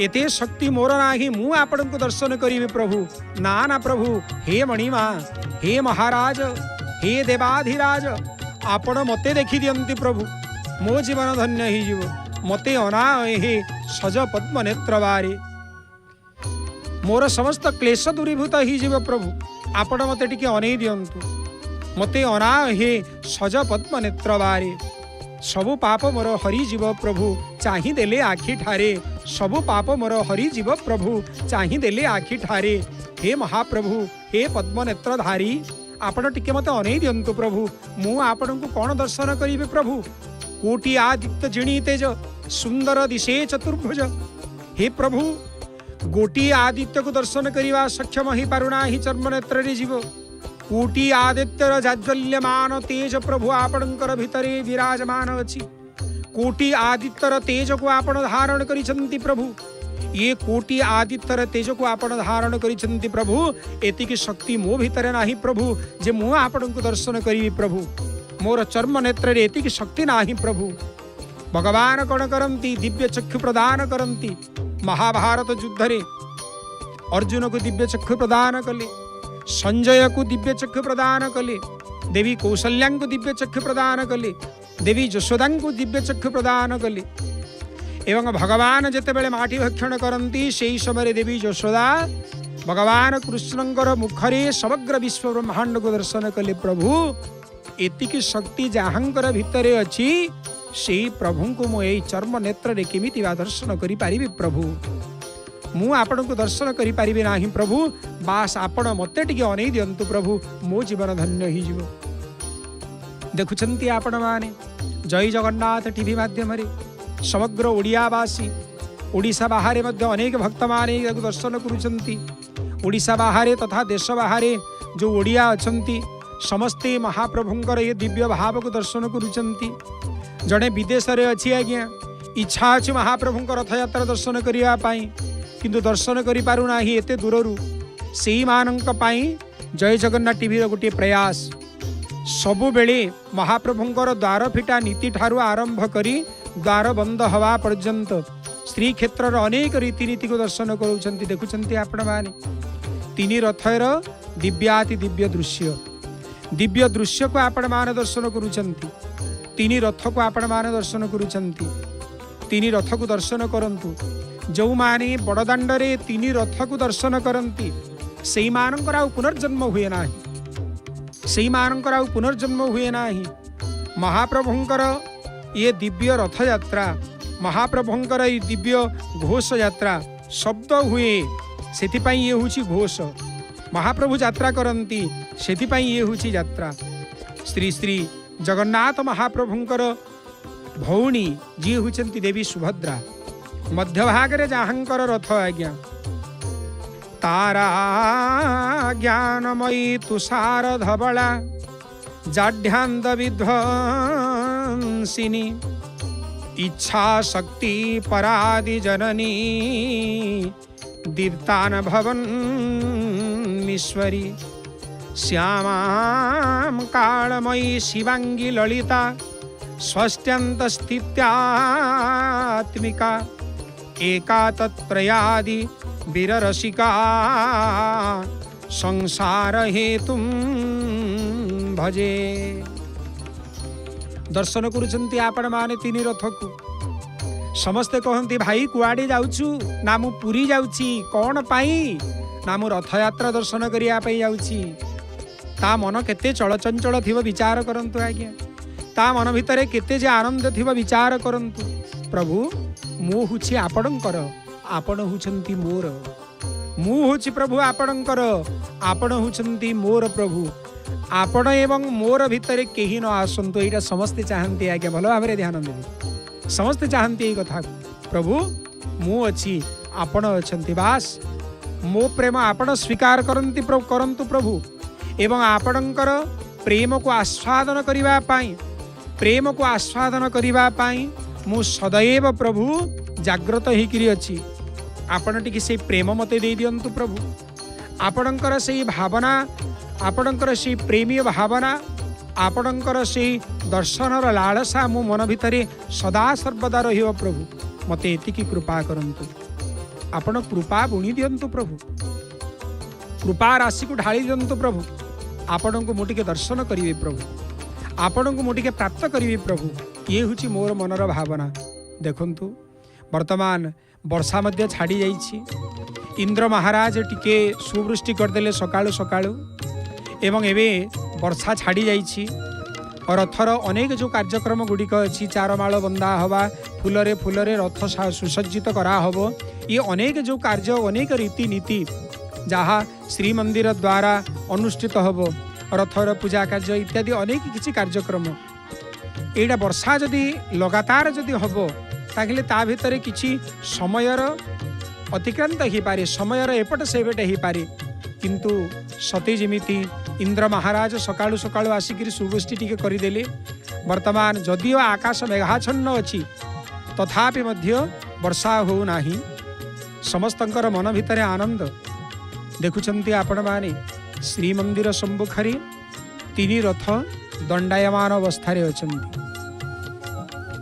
एते शक्ति मोर नाही मु आपण को दर्शन करी प्रभु ना ना प्रभु हे मणिमा हे महाराज हे देवाधिराज आपण मते देखि दियंती प्रभु मो जीवन धन्य ही जीव मते अना हे सज पद्म नेत्र बारे मोर समस्त क्लेश दूरीभूत ही जीव प्रभु आपण मते टिके अनै दियंतु मते अना हे सज पद्म नेत्र बारे सबु पाप मोर हरि जीव प्रभु चाहि देले आखि ठारे सबु पाप मोर हरि जीव प्रभु चाहि देले आखि ठारे हे महाप्रभु हे पद्म नेत्रधारी आपण टिके मते अनै दियंतु प्रभु मु आपण को कोन दर्शन करिवे प्रभु कोटि आदित्य जिणी तेज सुंदर दिशे चतुर्भुज हे प्रभु गोटी आदित्य को दर्शन करने सक्षम ही पारुना ही चर्म नेत्र रे जीव कोटि आदित्यर जाज्वल्यमान तेज प्रभु आपणकर भितरे विराजमान अछि कोटि आदित्यर तेज को आपण धारण करिसंति प्रभु ये कोटि आदित्यर तेज को आपण धारण करिसंति प्रभु एतिकी शक्ति मो भितरे नाही प्रभु जे मु आपण को दर्शन करी प्रभु मोर चर्म नेत्र रे एतिकी शक्ति नाही प्रभु भगवान कौन करती दिव्य चक्षु प्रदान करती महाभारत युद्ध रे अर्जुन को दिव्य चक्षु प्रदान कले संजय को दिव्य चक्षु प्रदान कले देवी कौशल्या को दिव्य चक्षु प्रदान कले देवी यशोदा को दिव्य चक्षु प्रदान कले एवं भगवान जेतेबेले माटी भक्षण करती से समय देवी यशोदा भगवान कृष्णंकर मुखरे समग्र विश्व ब्रह्मांड को दर्शन कले प्रभु एतिकी शक्ति जहाँकर भितरे अछि से प्रभु को मो यही चर्म नेत्र रे केमिति दर्शन करि पारिबे प्रभु मु आपण को दर्शन करि पारिबे नाही प्रभु बास आपण मते टिके अनै दियंतु प्रभु मो जीवन धन्य ही जीव देखुछंती आपण माने जय जगन्नाथ टीवी माध्यम रे समग्र ओडियावासी ओडिशा बाहर मध्य अनेक भक्त माने दर्शन करुछंती ओडिशा बाहर तथा देश बाहर जो ओडिया अछंती समस्ते महाप्रभुंकर ये दिव्य भाव को दर्शन करुछंती जड़े विदेश रे अच्छी आज्ञा इच्छा अच्छी महाप्रभु रथ यात्रा दर्शन करने किंतु दर्शन करि पारुना ही एते दूररू से मानक पाई जय जगन्नाथ टीवी गोटे प्रयास सबु बेले महाप्रभुंकर द्वार फिटा नीति ठारू आरंभ करी द्वार बंद हवा पर्यंत श्री क्षेत्र अनेक रीतिनीति को दर्शन करुछंती देखुछंती आपण माने तीन रथर दिव्याति दिव्य दृश्य को आपण माने दर्शन करुछंती तीन रथ को आपण माने दर्शन करुछंती तीन रथ को दर्शन करंतु जो माने बड़दाण्ड रे तीन रथ को दर्शन करंती सेई मानकर आउ पुनर्जन्म हुए नाही सेई मानकर आउ पुनर्जन्म हुए नाही महाप्रभुंकर ये दिव्य रथ यात्रा महाप्रभुंकर ये दिव्य घोष यात्रा शब्द हुए सेथिपाई ये हुची घोष महाप्रभु यात्रा करंती सेथिपाई ये हुची यात्रा श्री श्री जगन्नाथ महाप्रभुंकर भौणी जी होचंती देवी सुभद्रा मध्य भाग रे जहाँकर रथ आज्ञा तारा ज्ञानमयी तुषार धवला जाढ्यान्त विध्वंसिनी इच्छा शक्ति परादि जननी दीप्तान भवन ईश्वरी श्यामां कालमयी शिवांगी ललिता षष्ट्यंत स्थित्यात्मिका एका तत्त्रयादि वीररसिका संसार हेतुं भजे। दर्शन करुछंती आपण माने तीन रथ को समस्ते कहती भाई कुआडे जाउछु ना मु पुरी जाउछि कौन पाई ना मु रथ यात्रा दर्शन करिया पई जाउछि ता मन केते चलचंचल थिबो विचार करंतु आज्ञा ता मन भितरे केते जे आनंद थिबो विचार करंतु प्रभु मु हुछि आपणकर आपण हुछंती मोर मु हुछि प्रभु आपणकर आपण हुछंती मोर प्रभु आपण एवं मोर भितरे केही न आसंतु एटा समस्ते चाहंती आज्ञा भलो भाबरे ध्यान देबे समस्ते चाहंती ए कथा प्रभु मु अछि आपण अछंती बास मो प्रेम आपण स्वीकार करंती करंतु प्रभु एवं आपणकर प्रेम को आस्वादन करिवा पाई प्रेम को आस्वादन करिवा पाई मु सदैव प्रभु जाग्रत होइकरी अछि आपण टिके से प्रेम मते दे दियंतु प्रभु आपणकर से भावना आपणकर से प्रेमी भावना आपणकर से दर्शनर लालसा मो मन भितर सदा सर्वदा रहियो प्रभु मते एतिकी कृपा करंतु आपण कृपा बुणी दियंतु प्रभु कृपा राशि को ढाली दियंतु प्रभु आपण को मोटिके दर्शन करिवे प्रभु आपण को मोटिके प्राप्त करिवे प्रभु ये हुची मोर मनर भावना देखंतु वर्तमान वर्षा मध्य छाड़ी जाइछि इंद्र महाराज टिके सुवृष्टि करदेले सकाळु सकाळु एवं एबे वर्षा छाड़ी जाइछि और रथर अनेक जो कार्यक्रम गुड़िक अच्छी चारमाल बंदा हवा फूलरे फूलरे रथ सुसज्जित करा हबो ये अनेक जो कार्य अनेक रीतिनीति जहाँ श्रीमंदिर द्वारा अनुष्ठित हबो रथर पूजा कार्य इत्यादि अनेक किसी कार्यक्रम एटा वर्षा जदि लगातार जदि हबो ताकि ता भितर किसी समयर अतिक्रांत हो पारे समयर एपट सेपट हो पारे किंतु सती जमिति इंद्र महाराज सकाळु सकाळु आसिक सुवृष्टि टिके करदेले वर्तमान जदिओ आकाश मेघाच्छन्न अच्छी तथापि मध्य वर्षा हो नाही समस्तंकर मन भितर आनंद देखुछंती आपण माने श्रीमंदिर सम्मुखरे तीन रथ दंडायमान अवस्था अछंती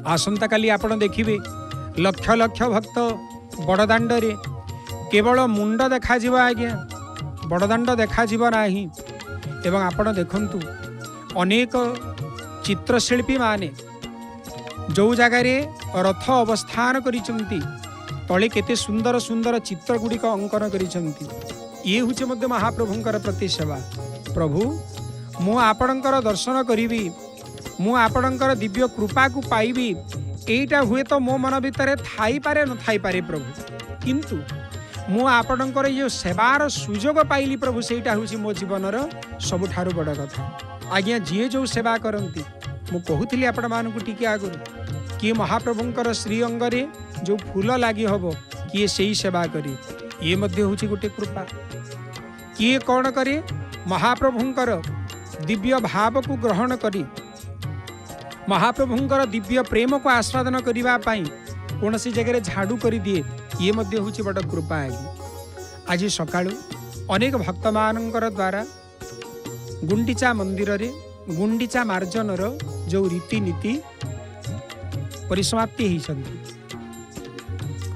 आसंता काली आपण देखिबे लक्ष लक्ष भक्त बड़दाण्डरे केवल मुंड देखा जिवो आज्ञा बड़दाण्ड देखा जिवो नाही एवं आपण देखंतु अनेक चित्रशिल्पी माने जो जगार रथ अवस्थान करिसंती तले केते सुंदर सुंदर चित्र गुड़िक अंकन करिसंती ये हुचे मध्य महाप्रभुंकर प्रति सेवा प्रभु मु आपणकर दर्शन करिवी मु आपणकर दिव्य कृपा को पाइबी एटा हुए तो मो मन भितर थाई पारे न थाई पारे प्रभु किंतु मु आपणकर ये सेवार सुजोग पाइली प्रभु सेटा हुची मो जीवनर सबुठारु बड़ कथा आज्ञा जी जो सेवा करती मु कहूली आपण मानकु टिके आगुरु किए महाप्रभुंकर श्री अंगरे जो फूल लगी हबो किए सेई सेवा करे ये मध्य हुची गोटे कृपा किए कौन करे महाप्रभुंकर दिव्य भाव को ग्रहण करी महाप्रभुंकर दिव्य प्रेम को आस्वादन करने कौन सी जगह झाड़ू कर दिए ये मध्य हूँ बड़ कृपा है आज सकाळु अनेक भक्त मानकर द्वारा गुंडीचा मंदिर रे गुंडीचा मार्जनर जो रीतिनीति परिसमाप्ति होती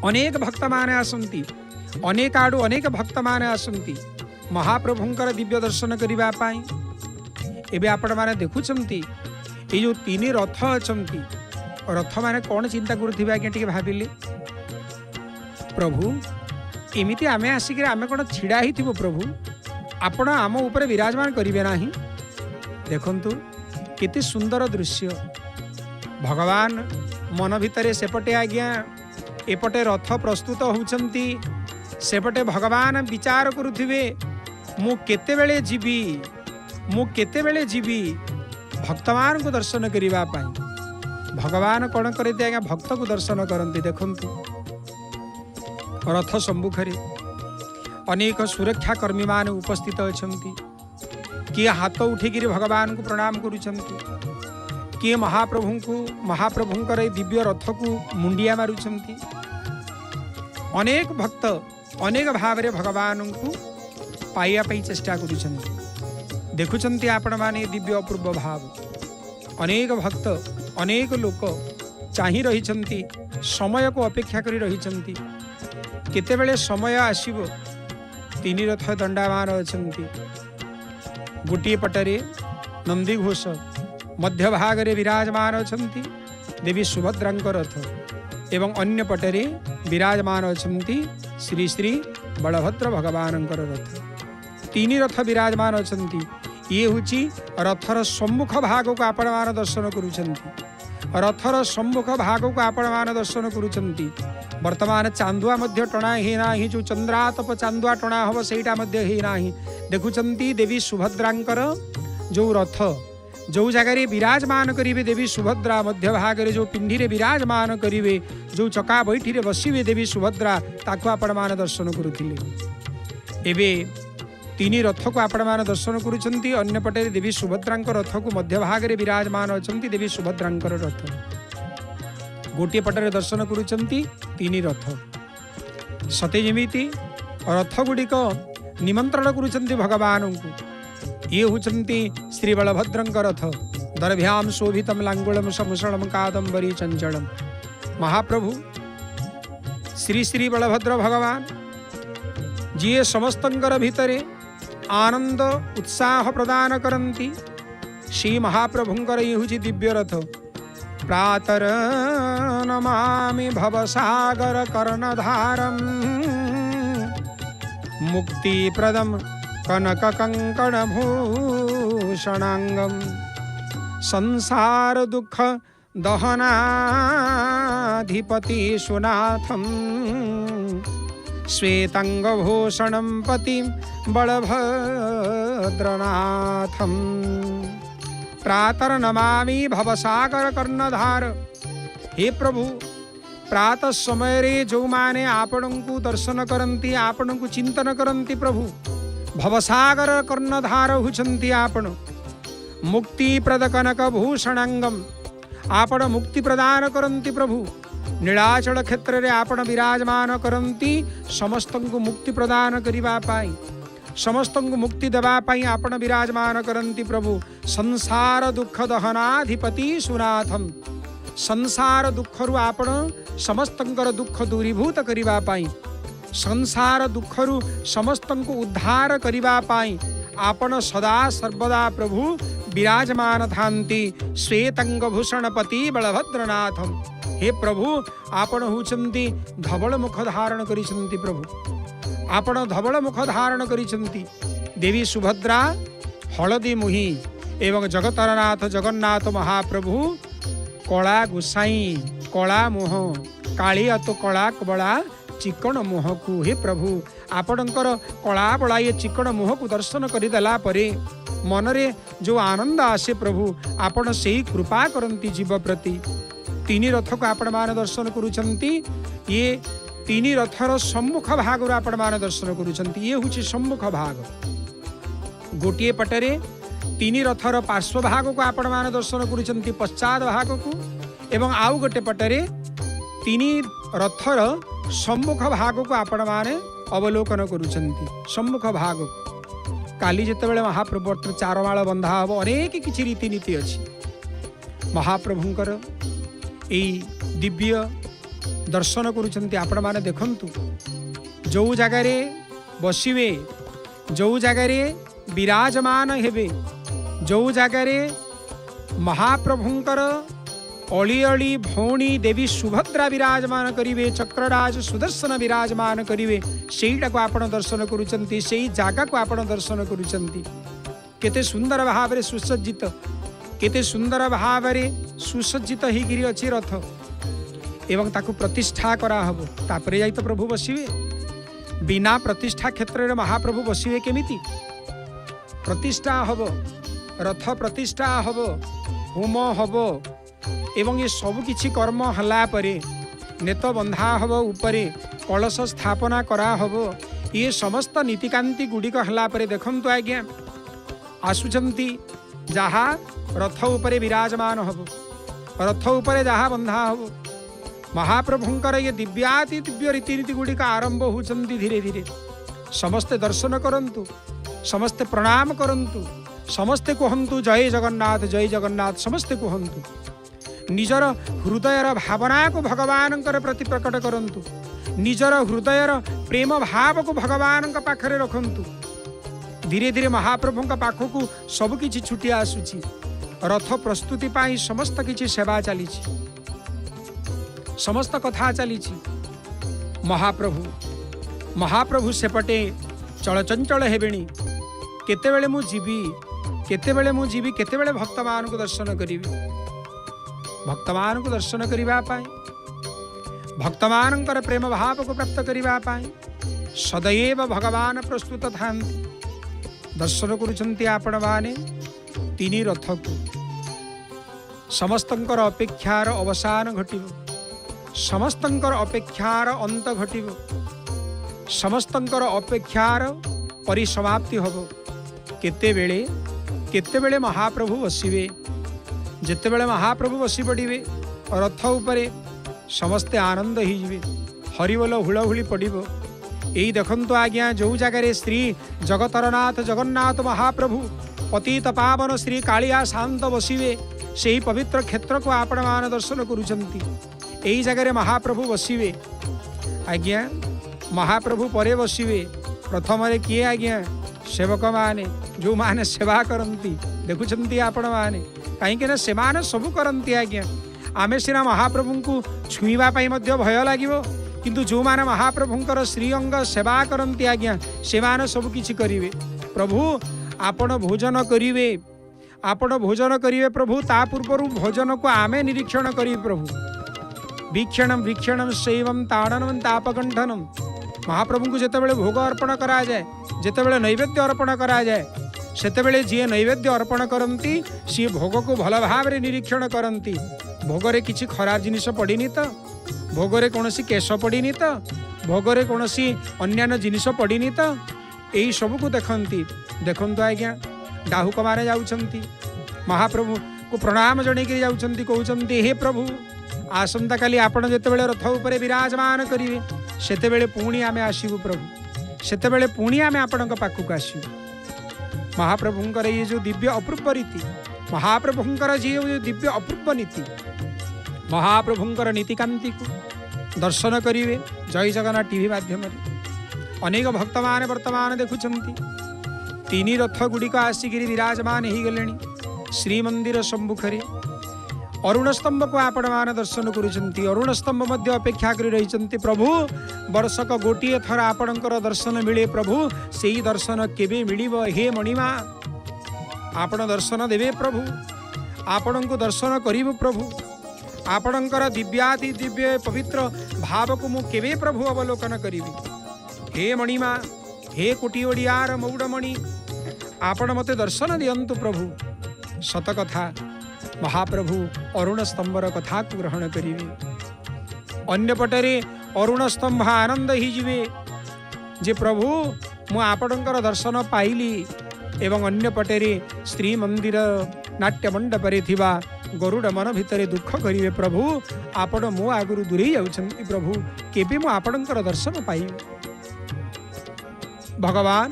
अनेक भक्त माने आसंती अनेक आड़ू अनेक भक्त माने आसंती महाप्रभुंकर दिव्य दर्शन करने एबे आपण माने देखुछंती ये जो तीन रथ अछंती रथ माने कौन चिंता करुथिबे आज्ञा टिके भाबिले प्रभु एमिति आमे आसिक आमे कौन छिड़ा ही थिबो प्रभु आपण आम ऊपर विराजमान करिवे नाही देखंतु केते सुंदर दृश्य भगवान मन भितरे सेपटे आज्ञा एपटे रथ प्रस्तुत होउछंती सेपटे भगवान विचार करुथिबे मु केतेबेले जीवी मु केतेबेले जीवी भक्तमान को दर्शन करिबा पाई भगवान कौन करते आज्ञा भक्त को दर्शन करती देखंतु रथ सम्मुखरे अनेक सुरक्षा कर्मी मान उपस्थित अछंती किए हाथ उठिकी भगवान को प्रणाम करुछंती किए महाप्रभुंकर दिव्य रथ को मुंडिया मारुछंती अनेक भक्त अनेक भाव रे भगवान को पाइया पई चेष्टा करुछंती देखुछंती आपण माने दिव्य अपूर्व भाव अनेक भक्त अनेक लोक चाही रहिछंती समय को अपेक्षा करी रहिछंती केतेबेले समय आसीबो तीन रथ दंडामान अछंती गोटे पटरे नंदी घोष मध्य भाग रे विराजमान अछंती देवी सुभद्रांक रथ एवं अन्य पटरे विराजमान अछंती श्री श्री बलभद्र भगवानंकर रथ तीन रथ विराजमान अछंती ये हुची रथर सम्मुख भाग को आपण मान दर्शन करुछंती रथर सम्मुख भाग को आपण मान दर्शन करुछंती वर्तमान चांदुआ मध्य टणा हे नाही जो चंद्रातप चांदुआ टणा हब सेटा मध्य हे नाही देखुछंती देवी सुभद्रांकर जो रथ जो जगार विराजमान करिवे देवी सुभद्रा मध्य भाग रे जो पिंडी रे विराजमान करिवे जो चका बैठी रे बसिवे देवी सुभद्रा ताको आपण मान दर्शन करुथिले एबे तीन रथ को आपण मान दर्शन करुछंती अन्य पटे देवी सुभद्रांक रथ को मध्य भाग रे विराजमान अछंती देवी सुभद्रांकर रथ गोटे पटरे दर्शन करुछंती तीन रथ सते जेमिति रथ गुड़िक निमंत्रण करुछंती भगवान को ये होचंती श्री बलभद्रंक रथ दर्भ्याम शोभितम लांगुलम समुषणम कादंबरी चंचलम। महाप्रभु श्री श्री बलभद्र भगवान जी समस्तंकर भितरे आनंद उत्साह प्रदान करती। श्री महाप्रभुंकर ये हूँ दिव्य रथ। प्रातर नमामि भवसागर कर्णधारम मुक्तिप्रदम कनक कंकण भूषणांगम संसार दुख दहनाधिपति सुनाथम श्वेतांग भूषणम पतिम बलभद्रनाथम। प्रातर नमामि भवसागर कर्णधार। हे प्रभु प्रातः समय रे जो माने आपण को दर्शन करती आपण को चिंतन करती प्रभु भवसागर कर्णधार हुचंती आपण। मुक्तिप्रद कनक भूषणांगम आपण मुक्ति प्रदान करती प्रभु। नीलाचल क्षेत्र रे आपण विराजमान करती समस्त को मुक्ति प्रदान करिबा पाई समस्त को मुक्ति देवा पाई आपण विराजमान करती प्रभु। संसार दुख दहनाधिपति सुनाथम संसार दुखरु आपण समस्तंकर दुख दूरीभूत करिबा पाई संसार दुखरु समस्तंको उद्धार करिबा पाई आपण सदा सर्वदा प्रभु विराजमान थांती श्वेतांग भूषणपति बलभद्रनाथम। हे प्रभु आपण होचंती धवल मुख धारण करिसंती प्रभु आपण धवल मुख धारण करिसंती। देवी सुभद्रा हलदी मुही एवं जगतरनाथ जगन्नाथ महाप्रभु कला गुसाई कला मुह काली तो कला कबला चिकन मुह को। हे प्रभु आपणकर कला बड़ा ये चिकन मुह को दर्शन करदेला परे मनरे जो आनंद आसे प्रभु आपण से कृपा करती जीव प्रति। तीन रथ को आपण मान दर्शन करुचंती। ये तीन रथर सम्मुख भाग आपण मान दर्शन करुचंती। ये हूँ सम्मुख भाग। गोटे पटरे तीन रथर पार्श्व भाग को आपण मान दर्शन करुचंती पश्चात भाग को एवं आउ गोटे पटरे तीन रथर सम्मुख भाग को आपण माने अवलोकन करुचंती। सम्मुख भाग काली जितेबाला महाप्रभु चारमाल बंधा हम अनेक किसी रीतिनीति अच्छी महाप्रभुंकर यही दिव्य दर्शन करुचंती। आपण माने देखंतु जो जगार बसिवे जो जगार विराजमान हेबे जो जगार महाप्रभुंकर अली अली भौणी देवी सुभद्रा विराजमान करिवे चक्रराज सुदर्शन विराजमान करिवे सेईटा को आपण दर्शन करुचंती। सेई जागा को आपण दर्शन करुचंती। केते सुंदर भाव रे सुसज्जित केते सुंदर भाव रे सुसज्जित ही गिरी अछि रथ एवं ताकू प्रतिष्ठा करा हबो तापरे जाई तो प्रभु बसिवे। बिना प्रतिष्ठा क्षेत्र रे महाप्रभु बसिवे केमिति? प्रतिष्ठा हबो रथ प्रतिष्ठा हबो होम हबो एवं ये सब किछि कर्म हला परे नेत बंधा हबो उपरे कलश स्थापना करा हबो। ये समस्त नीतिकांति गुड़िक हला परे देखंतु आज्ञा आसुचंती जहा रथ उपरे विराजमान हबो रथ उपरे जहा बंधा हबो महाप्रभुंकर ये दिव्याति दिव्य रीतिनीति गुड़िक आरंभ होचंती धीरे धीरे। समस्ते दर्शन करंतु समस्ते प्रणाम करंतु समस्ते कहंतु जय जगन्नाथ समस्ते कहंतु। निजर हृदयर भावना को भगवान प्रति प्रकट करंतु निजर हृदयर प्रेम भाव को भगवान पाखरे रखंतु। धीरे धीरे महाप्रभु पाख को सब किछि छुटी आसुची रथ प्रस्तुति पाई समस्त किछि सेवा चली समस्त कथा चली। महाप्रभु सेपटे चलचंचल हेबेणी केतेबेले मु जीवी केतेबेले भक्तमान को दर्शन करी भक्तमान को दर्शन करिबा पाई भक्तमानंकर प्रेम भाव को प्राप्त करिबा पाई सदैव भगवान प्रस्तुत थांती। दर्शन करुचंती आपण माने तीन रथ को समस्तंकर अपेक्षार अवसान घटिबो समस्तंकर अपेक्षार अंत घटिबो समस्तंकर अपेक्षार परिसमाप्ति हबो। केतेबेले महाप्रभु बसिवे जेतेबेले महाप्रभु बसी पड़े रथ उपरे समस्ते आनंद ही जिवे हरिबोल हुलहुली पड़िबो। यही देखंतु आज्ञा जो जगार श्री जगतरनाथ जगन्नाथ महाप्रभु पतित पावन श्री कालिया शांत बसिवे से पवित्र क्षेत्र को आपण मान दर्शन करुचंती। एही जगह महाप्रभु बसिवे आज्ञा महाप्रभु परे बसिवे प्रथम किए आज्ञा सेवक माने जो माने सेवा करती देखुंत आपण मैंने कहीं से सबू करती आज्ञा आमे सीना महाप्रभु को छुईवाई भय लगे किंतु जो माने महाप्रभुंकर श्रीअंग सेवा करती आज्ञा से माने सब किछि करिवे। प्रभु आपण भोजन करिवे भोजन करिवे प्रभु ता पूर्व भोजन को आमे निरीक्षण करिवे प्रभु वीक्षणम वीक्षणम शैवम ताड़नम तापकंठनम महाप्रभु को जितेबाला भोग अर्पण करा जाए जितेबाला नैवेद्य अर्पण करा जाए सेतेबेले जी नैवेद्य अर्पण करती सी भोग को भल भाव निरीक्षण करती भोगरे किछि खराब जिनिस पड़ीनी तो भोगरे कौन केश पड़ीनी तो भोगरे कौन अन्यान्य जिनिस पड़ीनी तो यही सब को देखती देखु आज्ञा डाहुक माने जाउछंती महाप्रभु को प्रणाम जणेकि जाउछंती कहउछंती हे प्रभु आसंता काली आपण जेतेबेले रथ उपरे विराजमान करिवे सेतेबेले पुणी आमे आसीबु प्रभु सेतेबेले पुणी आमे आपणक पाखक आसीबु। महाप्रभुंकर ये जो दिव्य अपूर्व रीति महाप्रभुंकर जी दिव्य अपूर्व नीति महाप्रभुंकर नीतिकांति को दर्शन करिवे जय जगन्नाथ टीवी माध्यम अनेक भक्त माने वर्तमान देखुछंती तीन रथ गुड़िक आसिक विराजमान हो गले श्रीमंदिर सम्मुखरे अरुण स्तंभ को आपण मान दर्शन करुछंती अरुण स्तंभ मध्य अपेक्षा करी रहिछंती प्रभु वर्षक गोटे थर आपणकर दर्शन मिले प्रभु से दर्शन केबे मिलिबो हे मणिमा आपण दर्शन देवे प्रभु आपण को दर्शन करिबो प्रभु आपणकर दिव्याति दिव्य पवित्र भाव को मु केबे प्रभु अवलोकन करिबी हे मणिमा हे कोटी ओडियार मौड़मणि आपण मते दर्शन दियंतु प्रभु सत कथा महाप्रभु अरुण स्तंभर कथा को ग्रहण करिवे अन्य पटरे अरुण स्तंभ आनंद ही जीवे जे प्रभु मु आपणकर दर्शन पाइली एवं अन्य पटरे श्री मंदिर नाट्य मंडपरे थिबा गरुड़ मन भितर दुख करिवे प्रभु आपण मो आगुरु दूरे जाउछंती प्रभु केबे मु आपणकर दर्शन पाइबे। भगवान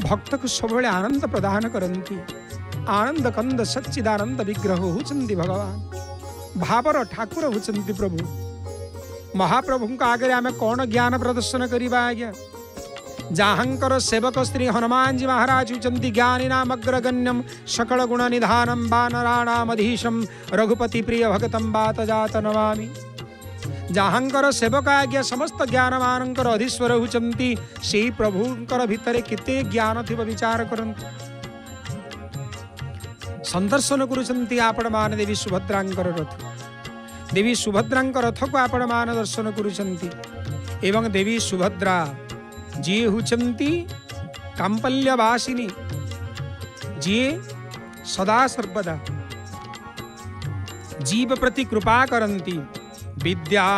भक्त को सबले आनंद प्रदान करती आनंद कंद सच्चिदानंद विग्रह होचंती भगवान भावर ठाकुर होचंती प्रभु महाप्रभु आगे आमे कौन ज्ञान प्रदर्शन करिबा आज्ञा जहाँकर सेवक श्री हनुमान जी महाराज होचंती ज्ञानी नाम अग्रगण्यम सकल गुण निधानम वानराणामधीशम रघुपति प्रिय भगतम बात जात नमामि जहाँकर सेवक आज्ञा समस्त ज्ञान मानकर अधीश्वर होचंती से प्रभुंकर भितरे केते ज्ञान थिबा विचार करंती संदर्शन करुचंती आपण मान देवी सुभद्रांकर रथ देवी सुभद्रांकर रथ को आपण मान दर्शन करुचंती एवं देवी सुभद्रा जी होचंती कांपल्यवासिनी जी सदा सर्वदा जीव प्रति कृपा करंती विद्यामशेषं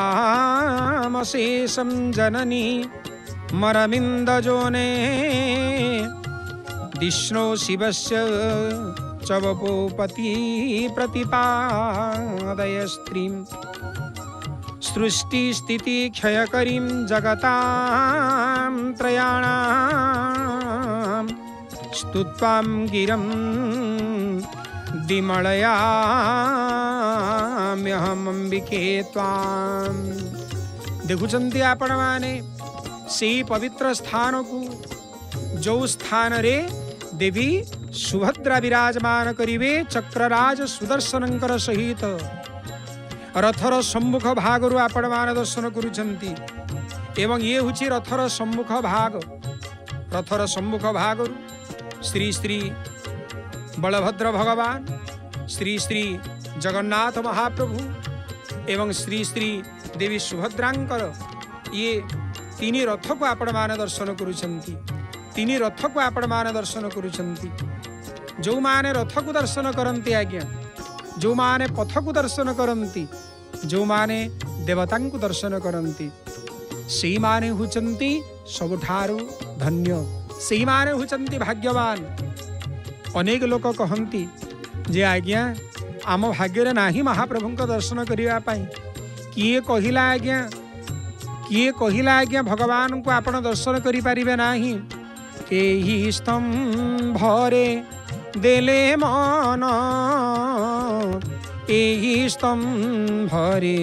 जननी मरमिंदजोने विष्णु शिवस्य चवपोपति प्रतिपादय स्त्रीं सृष्टि स्थिति क्षयकरीं जगतां त्रयाणां स्तुत्वां गिरं विमलयाम्यहम् अंबिके त्वां। देखुचंती आपण माने से पवित्र स्थान को जो स्थान रे देवी सुभद्रा विराजमान करिवे चक्रराज सुदर्शनंकर सहित रथर सम्मुख भागरु आपण मान दर्शन करुचंती एवं ये हुची रथर सम्मुख भागरु श्री श्री बलभद्र भगवान श्री श्री जगन्नाथ महाप्रभु एवं श्री श्री देवी सुभद्रांकर ये तीन रथ को आपण मान दर्शन करुचंती तीन रथ को आपण मान दर्शन करुचंती जो माने रथ को दर्शन करंती आज्ञा जो माने पथ को दर्शन करंती जो माने देवता को दर्शन करंती से माने हुचंती सबुठारु धन्य से माने हुचंती भाग्यवान। अनेक लोक कहती जे आज्ञा आम भाग्य नाही महाप्रभु दर्शन करने किए कहला आज्ञा भगवान को आपण दर्शन करि परिबे नाही एही स्तंभरे देले मन एही स्तंभरे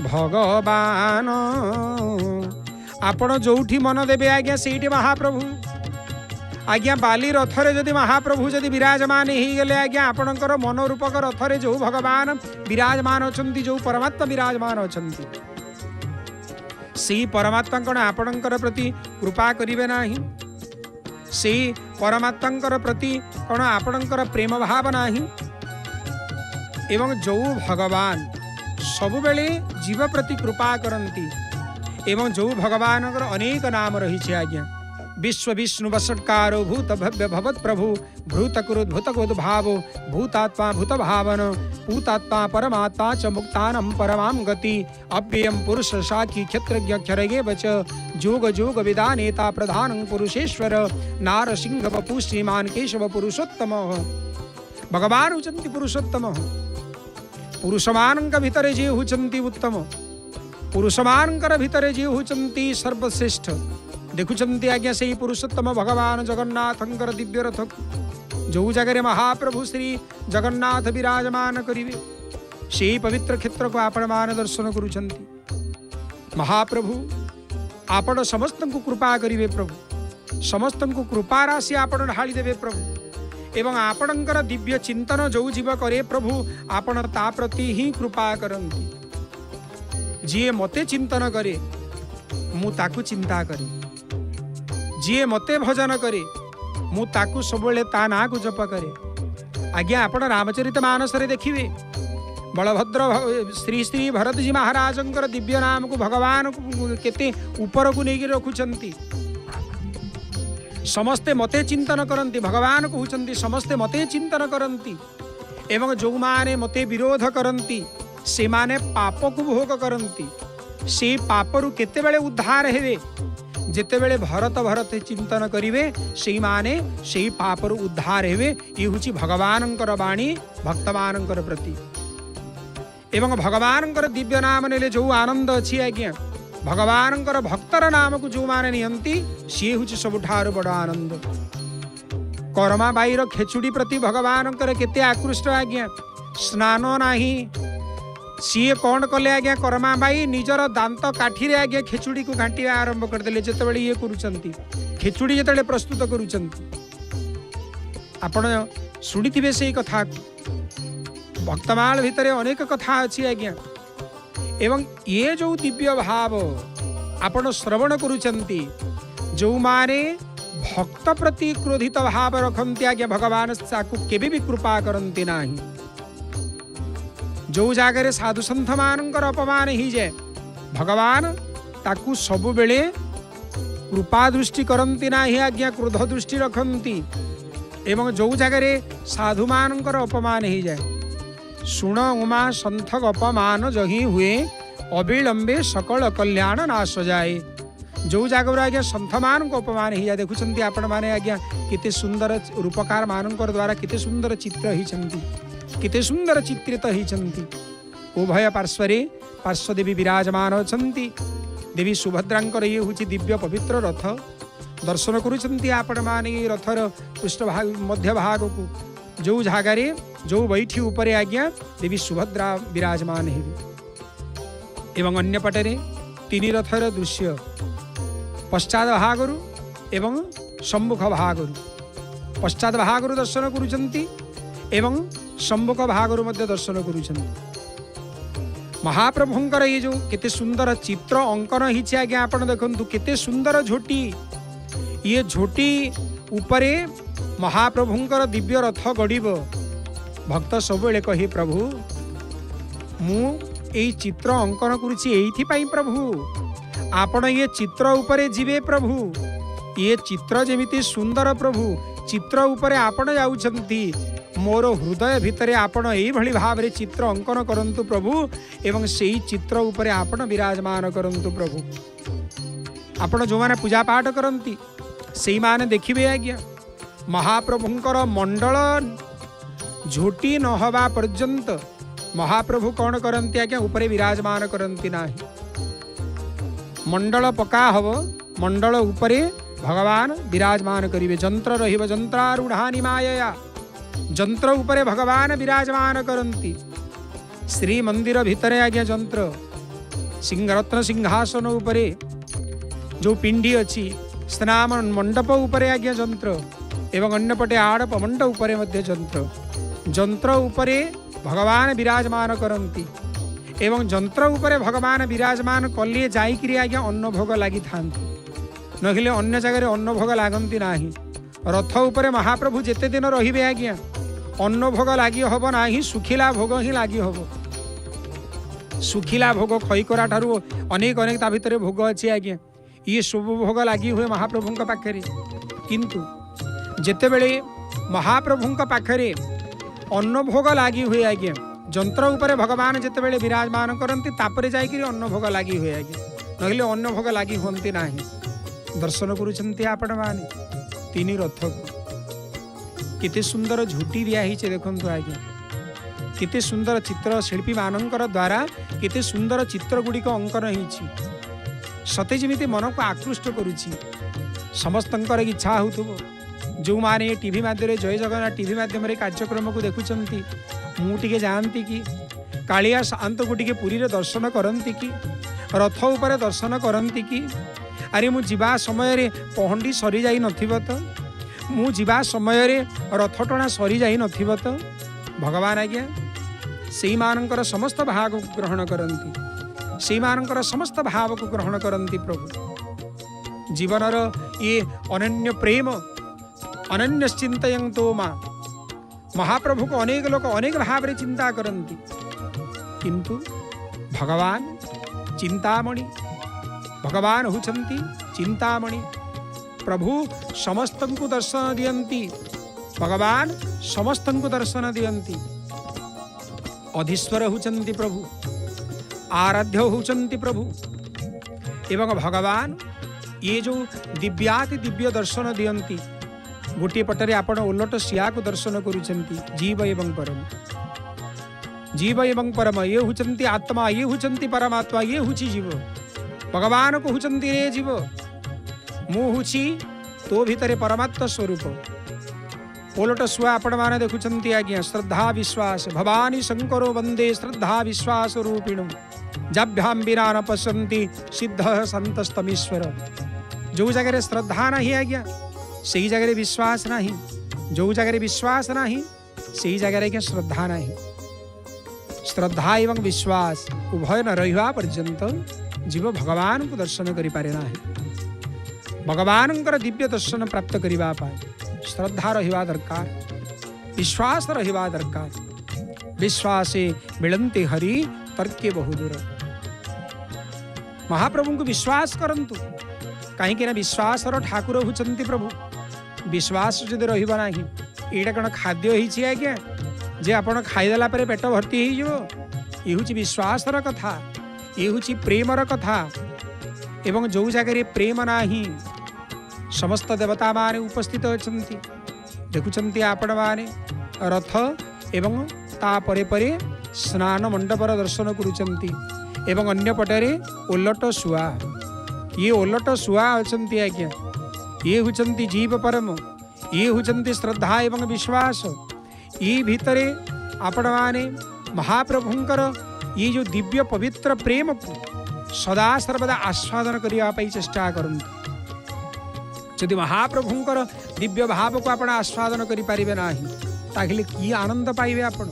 भगवान। आपण जोठी मन देवे आज्ञा सेठी महाप्रभु। आज्ञा बाली रथरे जदि महाप्रभु जदि विराजमान ही गले आज्ञा आपणकर मन रूपक रथरे जो भगवान विराजमान अछंती, जो परमात्मा विराजमान अछंती, सेही परमात्मा कण आपणकर प्रति कृपा करिवे नाही? सेही परमात्मांकर प्रति कण आपणकर प्रेम भाव नाही? एवं जो भगवान सबुबेले जीव प्रति कृपा करंती, एवं जो भगवान अनेक नाम रही आज्ञा। विश्व विष्णु वषट्कारो भूत भव्य भवत प्रभु भूत कुरुद्भुत भावो भूतात्मा भूत भावन भूतात्मा परमात्मा च मुक्तानं परमां गति अव्ययं पुरुष साखी क्षत्रज्ञ क्षरगे वच जोग जोग विदानेता प्रधानं पुरुषेश्वर नारसिंह वपु श्रीमान केशव पुरुषोत्तम। भगवान होचंती पुरुषोत्तम। पुरुषमानंक भितरे जे होचंती उत्तम, पुरुषमानंकर भितरे जे होचंती सर्वश्रेष्ठ। देखुचंती आज्ञा से पुरुषोत्तम भगवान जगन्नाथंकर दिव्य रथ जो जगह महाप्रभु श्री जगन्नाथ विराजमान करिवे, से पवित्र क्षेत्र को आपण मान दर्शन करुचंती। महाप्रभु आपण समस्त को कृपा करिवे प्रभु, समस्त को कृपा राशि आपण ढाली देवे प्रभु। एवं आपणकर दिव्य चिंतन जो जीव करे प्रभु आपण ता प्रति ही कृपा करंती। जी मते चिंतन करे मु ताकू चिंता करे, जी मते भजन करे मु ताकू सबले ता ना को जप करे। आज्ञा आपण रामचरित मानस रे देखिवे बलभद्र श्री श्री भरत जी महाराजंकर दिव्य नाम को भगवान केते ऊपर को नहीं रखुचंती। समस्ते मते चिंतन करंती, भगवान कहउचंती समस्ते मते चिंतन करंती। एवं जो माने मते विरोध करंती से माने पाप को भोग करंती। से पापरु केते बेले उद्धार हेवे जेतेबेले भरत भरत चिंतन करिवे सेई माने सेई पापरु उद्धार हेवे। ये हुची भगवानंकर बाणी भक्तमानंकर प्रति। एवं भगवानंकर दिव्य नाम नेले जो आनंद अछि आज्ञा, भगवानंकर भक्तर नाम को जो माने नियंती सी हुची सबुठारु बड़ आनंद। करमा बाईर खेचुड़ी प्रति भगवानंकर केते आकृष्ट आज्ञा। स्नान नाही सीए कौन कले आज्ञा, करमा बाई निजर दांत काठी आज्ञा खेचुड़ी को घाटी आरंभ करदे। जितेबाला ये करुचंती खेचुड़ी जितेबाला प्रस्तुत करुचंती आपण शुणिथिबे सेई कथा। भक्तमाल भितरे अनेक कथा अछि आज्ञा। एवं ये जो दिव्य भाव आपण श्रवण करुचंती, जो माने भक्त प्रति क्रोधित भाव रखंती आज्ञा भगवान साकु केबे भी कृपा करंती नाही। जो जागरे साधु संत मानकर अपमान ही जाए भगवान ताकू सबु बेले कृपा दृष्टि करंती नाही आज्ञा, क्रोध दृष्टि रखंती। एवं जो जागरे साधु मानकर अपमान ही जाए सुण उमा संथक अपमान जही हुए अविलंबे सकल कल्याण नाश जाए। जो जागर आज्ञा संत मान को अपमान ही जाए। देखुचंती आपण माने आज्ञा किते सुंदर रूपकार मानकर द्वारा किते सुंदर चित्र ही चंती, किते सुंदर चित्रित ही चंती। उभय पार्श्वरे पार्श्वदेवी विराजमान अछंती। देवी सुभद्रांकर ये हुची दिव्य पवित्र रथ दर्शन करुचंती आपण माने रथर पृष्ठभाग मध्य भाग को जो झागारे जो बैठी ऊपर आज्ञा देवी सुभद्रा विराजमान हेबी। एवं अन्य पटरे तीन रथर दृश्य पश्चात भागरु एवं सम्मुख भागरु, पश्चात भागरु दर्शन करुचंती एवं सम्मुख भागरु मध्य दर्शन करुचंती। महाप्रभुंकर ये जो केते सुंदर चित्र अंकन हिची आज्ञा आपण देखंतु केते सुंदर झोटी। ये झोटी उपरे महाप्रभुंकर दिव्य रथ गड़िब। भक्त सबुले कहे प्रभु मु एई चित्र अंकन करुछि एइथि पई प्रभु आपण ये चित्र उपरे जीवे प्रभु। ये चित्र जेमिति सुंदर प्रभु चित्र उपरे आपण जाउछंती। मोर हृदय भितरे आपण एई भली भाव रे चित्र अंकन करंतु प्रभु एवं सेई चित्र उपरे आपण विराजमान करंतु प्रभु। आपण जो माने पूजा पाठ करंती सेई माने देखिबे आज्ञा महाप्रभुंकर मंडल झोटी न हवा पर्यंत महाप्रभु कौन करंती आज्ञा उपरे विराजमान करंती नाही। मंडल पका हव मंडल उपरे भगवान विराजमान करिवे। जंत्र रहिब जंत्रारूढ़ानि मायया जंत्र उपरे भगवान विराजमान करंती। श्री मंदिर भितरे आज्ञा जंत्र सिंहरत्न सिंहासन उपरे जो पिंडी अच्छी स्नान मंडप उपरे आज्ञा जंत्र एवं अन्यपटे आड़प मंडप उपरे मध्य जंत्र जंत्र उपरे भगवान विराजमान करंती एवं जंत्र उपरे भगवान विराजमान कले जाइकरी आज्ञा अन्न भोग लगी था नहिले अन्य जगह अन्न भोग लगती ना। रथ उपरे महाप्रभु जेते दिन रहिबे आज्ञा अन्न भोग लगी हब ना, सुखिला भोग ही लगी हब। सुखिला भोग खईकरा ठारू अनेक अनेक ता भितर भोग अच्छी आज्ञा ये शुभ भोग लगी हुए महाप्रभु पाखे। किंतु जेतेबेले महाप्रभु पाखे अन्न भोग लगी हुए आज्ञा जंत्र उपरे भगवान जेतेबेले विराजमान करती तापरे जाइकरी अन्न भोग लगी हुए आज्ञा नहिले अन्न भोग लगी हुंती नाही। दर्शन करुछंती आपण माने तीन रथ को किते सुंदर झुटी दिया ही देखंतु आज्ञा किते सुंदर चित्र शिल्पी मानकर द्वारा किते सुंदर चित्र गुड़िक अंकन होइछि सते जेमिति मन को आकृष्ट करुछि। समस्तंकर इच्छा होतुबो जो माने टीवी माध्यम जय जगन्नाथ टीवी माध्यम कार्यक्रम को देखुचंती मुझे जानती कि कालिया शांत को टिके पुरी रे दर्शन करती कि रथ उपरे दर्शन करती कि अरे मु जीवा समय रे पहंडी सरी जाई नथिबो तो मु जीवा समय रे रथ टणा सरी जाई नथिबो तो भगवान आज्ञा सेई मानकर समस्त भाव को ग्रहण करती सेई मानकर समस्त भाव को ग्रहण करती। प्रभु जीवनर ये अनन्य प्रेम अनन्य चिंतयन्तो मां महाप्रभु को अनेक लोग अनेक भाव रे चिंता करती किंतु भगवान चिंतामणि भगवान होचंती चिंतामणि। प्रभु समस्त को दर्शन दियंती भगवान समस्त को दर्शन दियंती। अधीश्वर होचंती प्रभु आराध्य होचंती प्रभु एवं भगवान ये जो दिव्याति दिव्य दर्शन दियंती गोटे पटरे आपण ओलट सिया को दर्शन करुचंती जीव एवं परम जीव एवं परम ये हुचंती आत्मा ये हुचंती परमात्मा ये हुची जीव भगवान को हुचंती रे जीव मु हुची तो भितरे परमात्मा स्वरूप ओलट सुआ आपण माने देखुचंती आज्ञा श्रद्धा विश्वास भवानी शंकरो वंदे श्रद्धा विश्वास रूपिणो जाभ्याम बिना न पश्यन्ति सिद्ध संतस्तमीश्वर। जो जगह श्रद्धा नहीं आज्ञा सही जगह विश्वास नहीं जो जगह विश्वास नहीं सही जगह श्रद्धा नहीं। श्रद्धा एवं विश्वास उभय न रहिबा पर्यंत जीव भगवान को दर्शन करि पारे नाही। भगवान दिव्य दर्शन प्राप्त करिबा पाए श्रद्धा रहिबा दरकार विश्वास रहिबा दरकार। विश्वासे मिलन्ते हरि तर्के बहुदूर। महाप्रभु को विश्वास करंतु कहीं विश्वास ठाकुर होचंती प्रभु। विश्वास जदि रहिबा नाही एटा कण खाद्य हिची आज्ञा जे आपण खाइदेला परे पेट भर्ती हो जिवो ये हुची विश्वासर कथा ये हुची प्रेमर कथा। एवं जो जगह प्रेम नाही समस्त देवता माने उपस्थित अछंती देखुचंती आपण माने रथ एवं ता परे परे स्नान मंडपर दर्शन करुचंती एवं अन्य पटरे ओलट सुआ ये ओलट सुआ अछंती आज्ञा ये हुचंती जीव परम ये हुचंती श्रद्धा एवं विश्वास। ये भितरे आपण माने महाप्रभुंकर ये जो दिव्य पवित्र प्रेम को सदा सर्वदा आस्वादन करिया पई चेष्टा करंतु। यदि महाप्रभुंकर दिव्य भाव को आपण आस्वादन करि पारिबे नाही ताहिले की आनंद पाइबे आपण।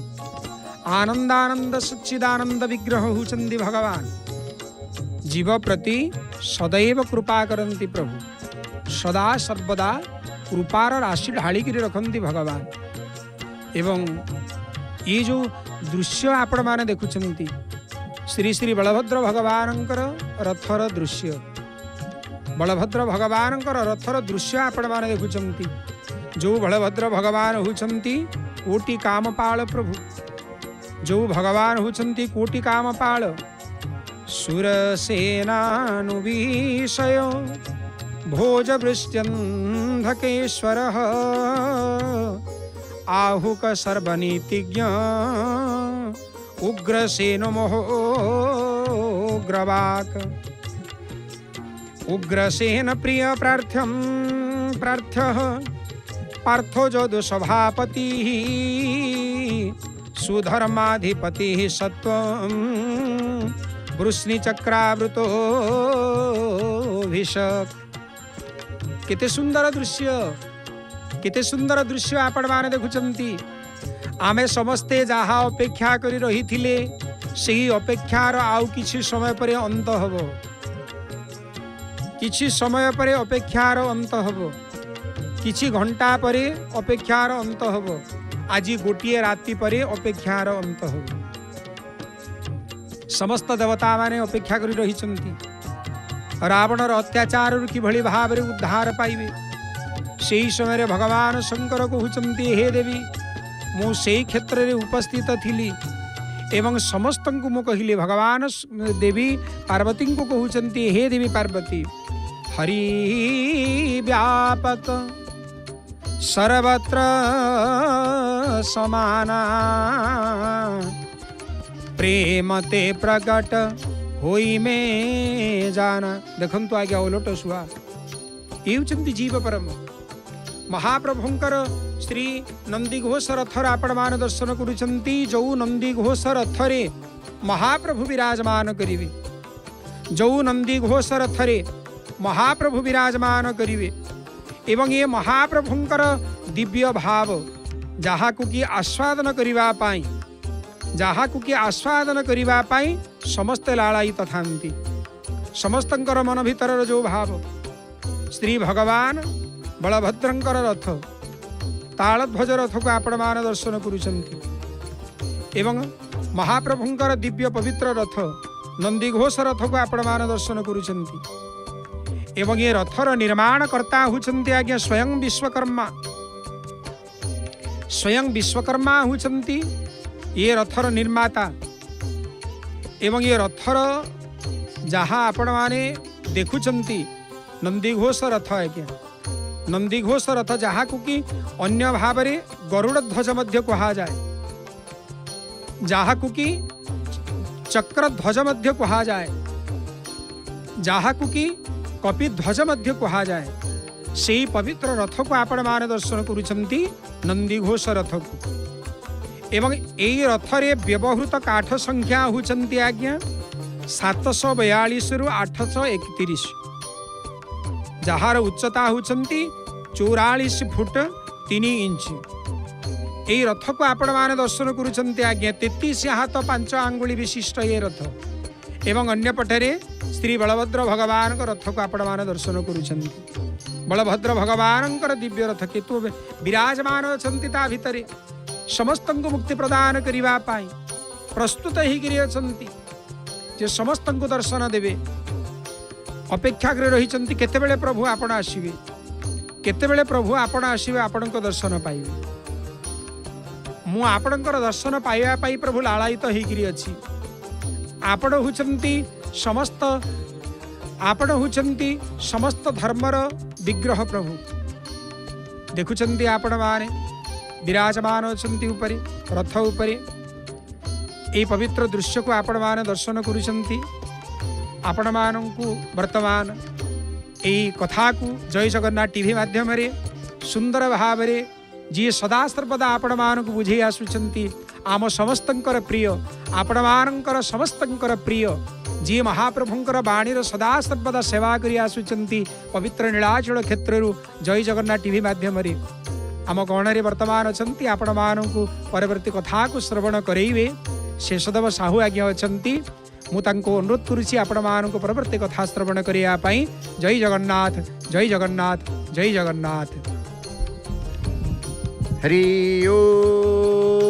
आनंदानंद सच्चिदानंद विग्रह होचंती भगवान जीव प्रति सदैव कृपा करंती प्रभु सदा सर्वदा कृपार राशि ढालिकी रखती भगवान। एवं ये जो दृश्य आपण माने देखुचंती श्री श्री बलभद्र भगवानंकर रथर दृश्य बलभद्र भगवानंकर रथर दृश्य आपण माने देखुचंती। जो बलभद्र भगवान होचंती कोटि कामपाल प्रभु जो भगवान होचंती कोटि कामपाल सुरसेनानुविषय भोजवृष्ट्यन्धकेश्वरः आहुक सर्वनीतिज्ञ उग्रसेनो मोहोग्रवाक उग्रसेन प्रिय प्रार्थ्यः पार्थो जो सभापति सुधर्माधिपति सत्वं वृष्णि चक्रावृतो भिषक। केते सुंदर दृश्य आपण माने देखुचंती। आमे समस्ते जहा अपेक्षा करी रही थिले सेही अपेक्षार आउ किछि समय परे अंत हबो। किछि समय परे अपेक्षार अंत हबो। किछि घंटा परे अपेक्षार अंत हबो। आज गोटिए राति परे अपेक्षार अंत हबो। समस्त देवता माने अपेक्षा करी रहिचंती रावणर अत्याचार किभଳି भाବରେ उद्धार पाइबे। सेही समय भगवान शंकर कहउचंती हे देवी मु सेही क्षेत्र रे उपस्थित थिली एवं समस्त को मु कहिले। भगवान देवी पार्वती को कहउचंती हे देवी पार्वती हरि व्यापक सर्वत्र समाना प्रेम ते प्रकट होई में जाना। देखंतु आगे ओलट सुहा ये जीव परम महाप्रभुंकर श्री नंदीघोष रथर आपण मान दर्शन करुचंती। जो नंदीघोष रथरे महाप्रभु विराजमान करिवे। जो नंदीघोष रथरे महाप्रभु विराजमान करिवे एवं ये महाप्रभुंकर दिव्य भाव जहाकु की आस्वादन करिवा पाई जहाकु की आस्वादन करिवा पाई समस्त लालायित थांती। समस्तंकर मन भीतर जो भाव श्री भगवान बलभद्रंकर रथ तालध्वज रथ को आपण मान दर्शन करुचंती एवं महाप्रभुंकर दिव्य पवित्र रथ नंदीघोष रथ को आपण मान दर्शन करुचंती एवं ये रथर निर्माण कर्ता होचंती आज्ञा स्वयं विश्वकर्मा होचंती ये रथर निर्माता एवं ये रथर जहाँ आपण माने देखुचंती नंदीघोष रथ आज्ञा नंदीघोष रथ जहाँ को कि अन्य भाव रे गरुड़ ध्वज मध्य कहा जाए जहाँ को कि चक्र ध्वज मध्य कहा जाए जहाँ को कि कपि ध्वज मध्य कहा जाए। सेही पवित्र रथ को आपण मान दर्शन करुचंती नंदीघोष रथ को एवं एई रथ रे व्यवहृत काठ संख्या होचंती आज्ञा 742 रु 831 जार उच्चता होचंती 44 फुट 3 इंच। एई रथ को आपण मान दर्शन करुचंती आज्ञा 33 हाथ 5 आंगुली विशिष्ट ये रथ एवं अन्य पटरे श्री बलभद्र भगवान का रथ को आपण मान दर्शन करुचंती। बलभद्र भगवान दिव्य रथ केतु विराजमान अछंती ता भितरे समस्त को मुक्ति प्रदान करिवा पाई प्रस्तुत ही गिरी अछंती जे समस्त को दर्शन देवे। अपेक्षा कर रही केतेबेले प्रभु आपण आसीबे केतेबेले प्रभु आपण आसीबे आपण को दर्शन पाइबे। मु आपणकर दर्शन पाइबा पाई प्रभु लालायित ही गिरी अछि। आपण होचंती समस्त धर्मर विग्रह प्रभु देखुचंती आपण माने विराजमान अछंती उपरे रथ उपरे। ए पवित्र दृश्य को आपण माने दर्शन करुचंती। आपण मानंकु वर्तमान ए कथा को जय जगन्नाथ टीवी माध्यम रे सुंदर भाव रे जी सदा सर्वदा आपण मानंकु बुझे आसुचंती। आम समस्तंकर प्रिय आपण मानंकर समस्तंकर प्रिय जी महाप्रभुंकर बाणीर सदा सर्वदा सेवा करी आसुचंती पवित्र नीलाचल क्षेत्रु जय जगन्नाथ टीवी माध्यम रे आम गणरे वर्तमान अछंती। आपण मानंकु परवर्ती कथा को श्रवण करैबे शेषदेव साहू आज्ञा अछंती। मु तांको अनुरोध करुछि आपण मानंकु परवर्ती कथा श्रवण करिया पई। जय जगन्नाथ जय जगन्नाथ जय जगन्नाथ। हरि ओम।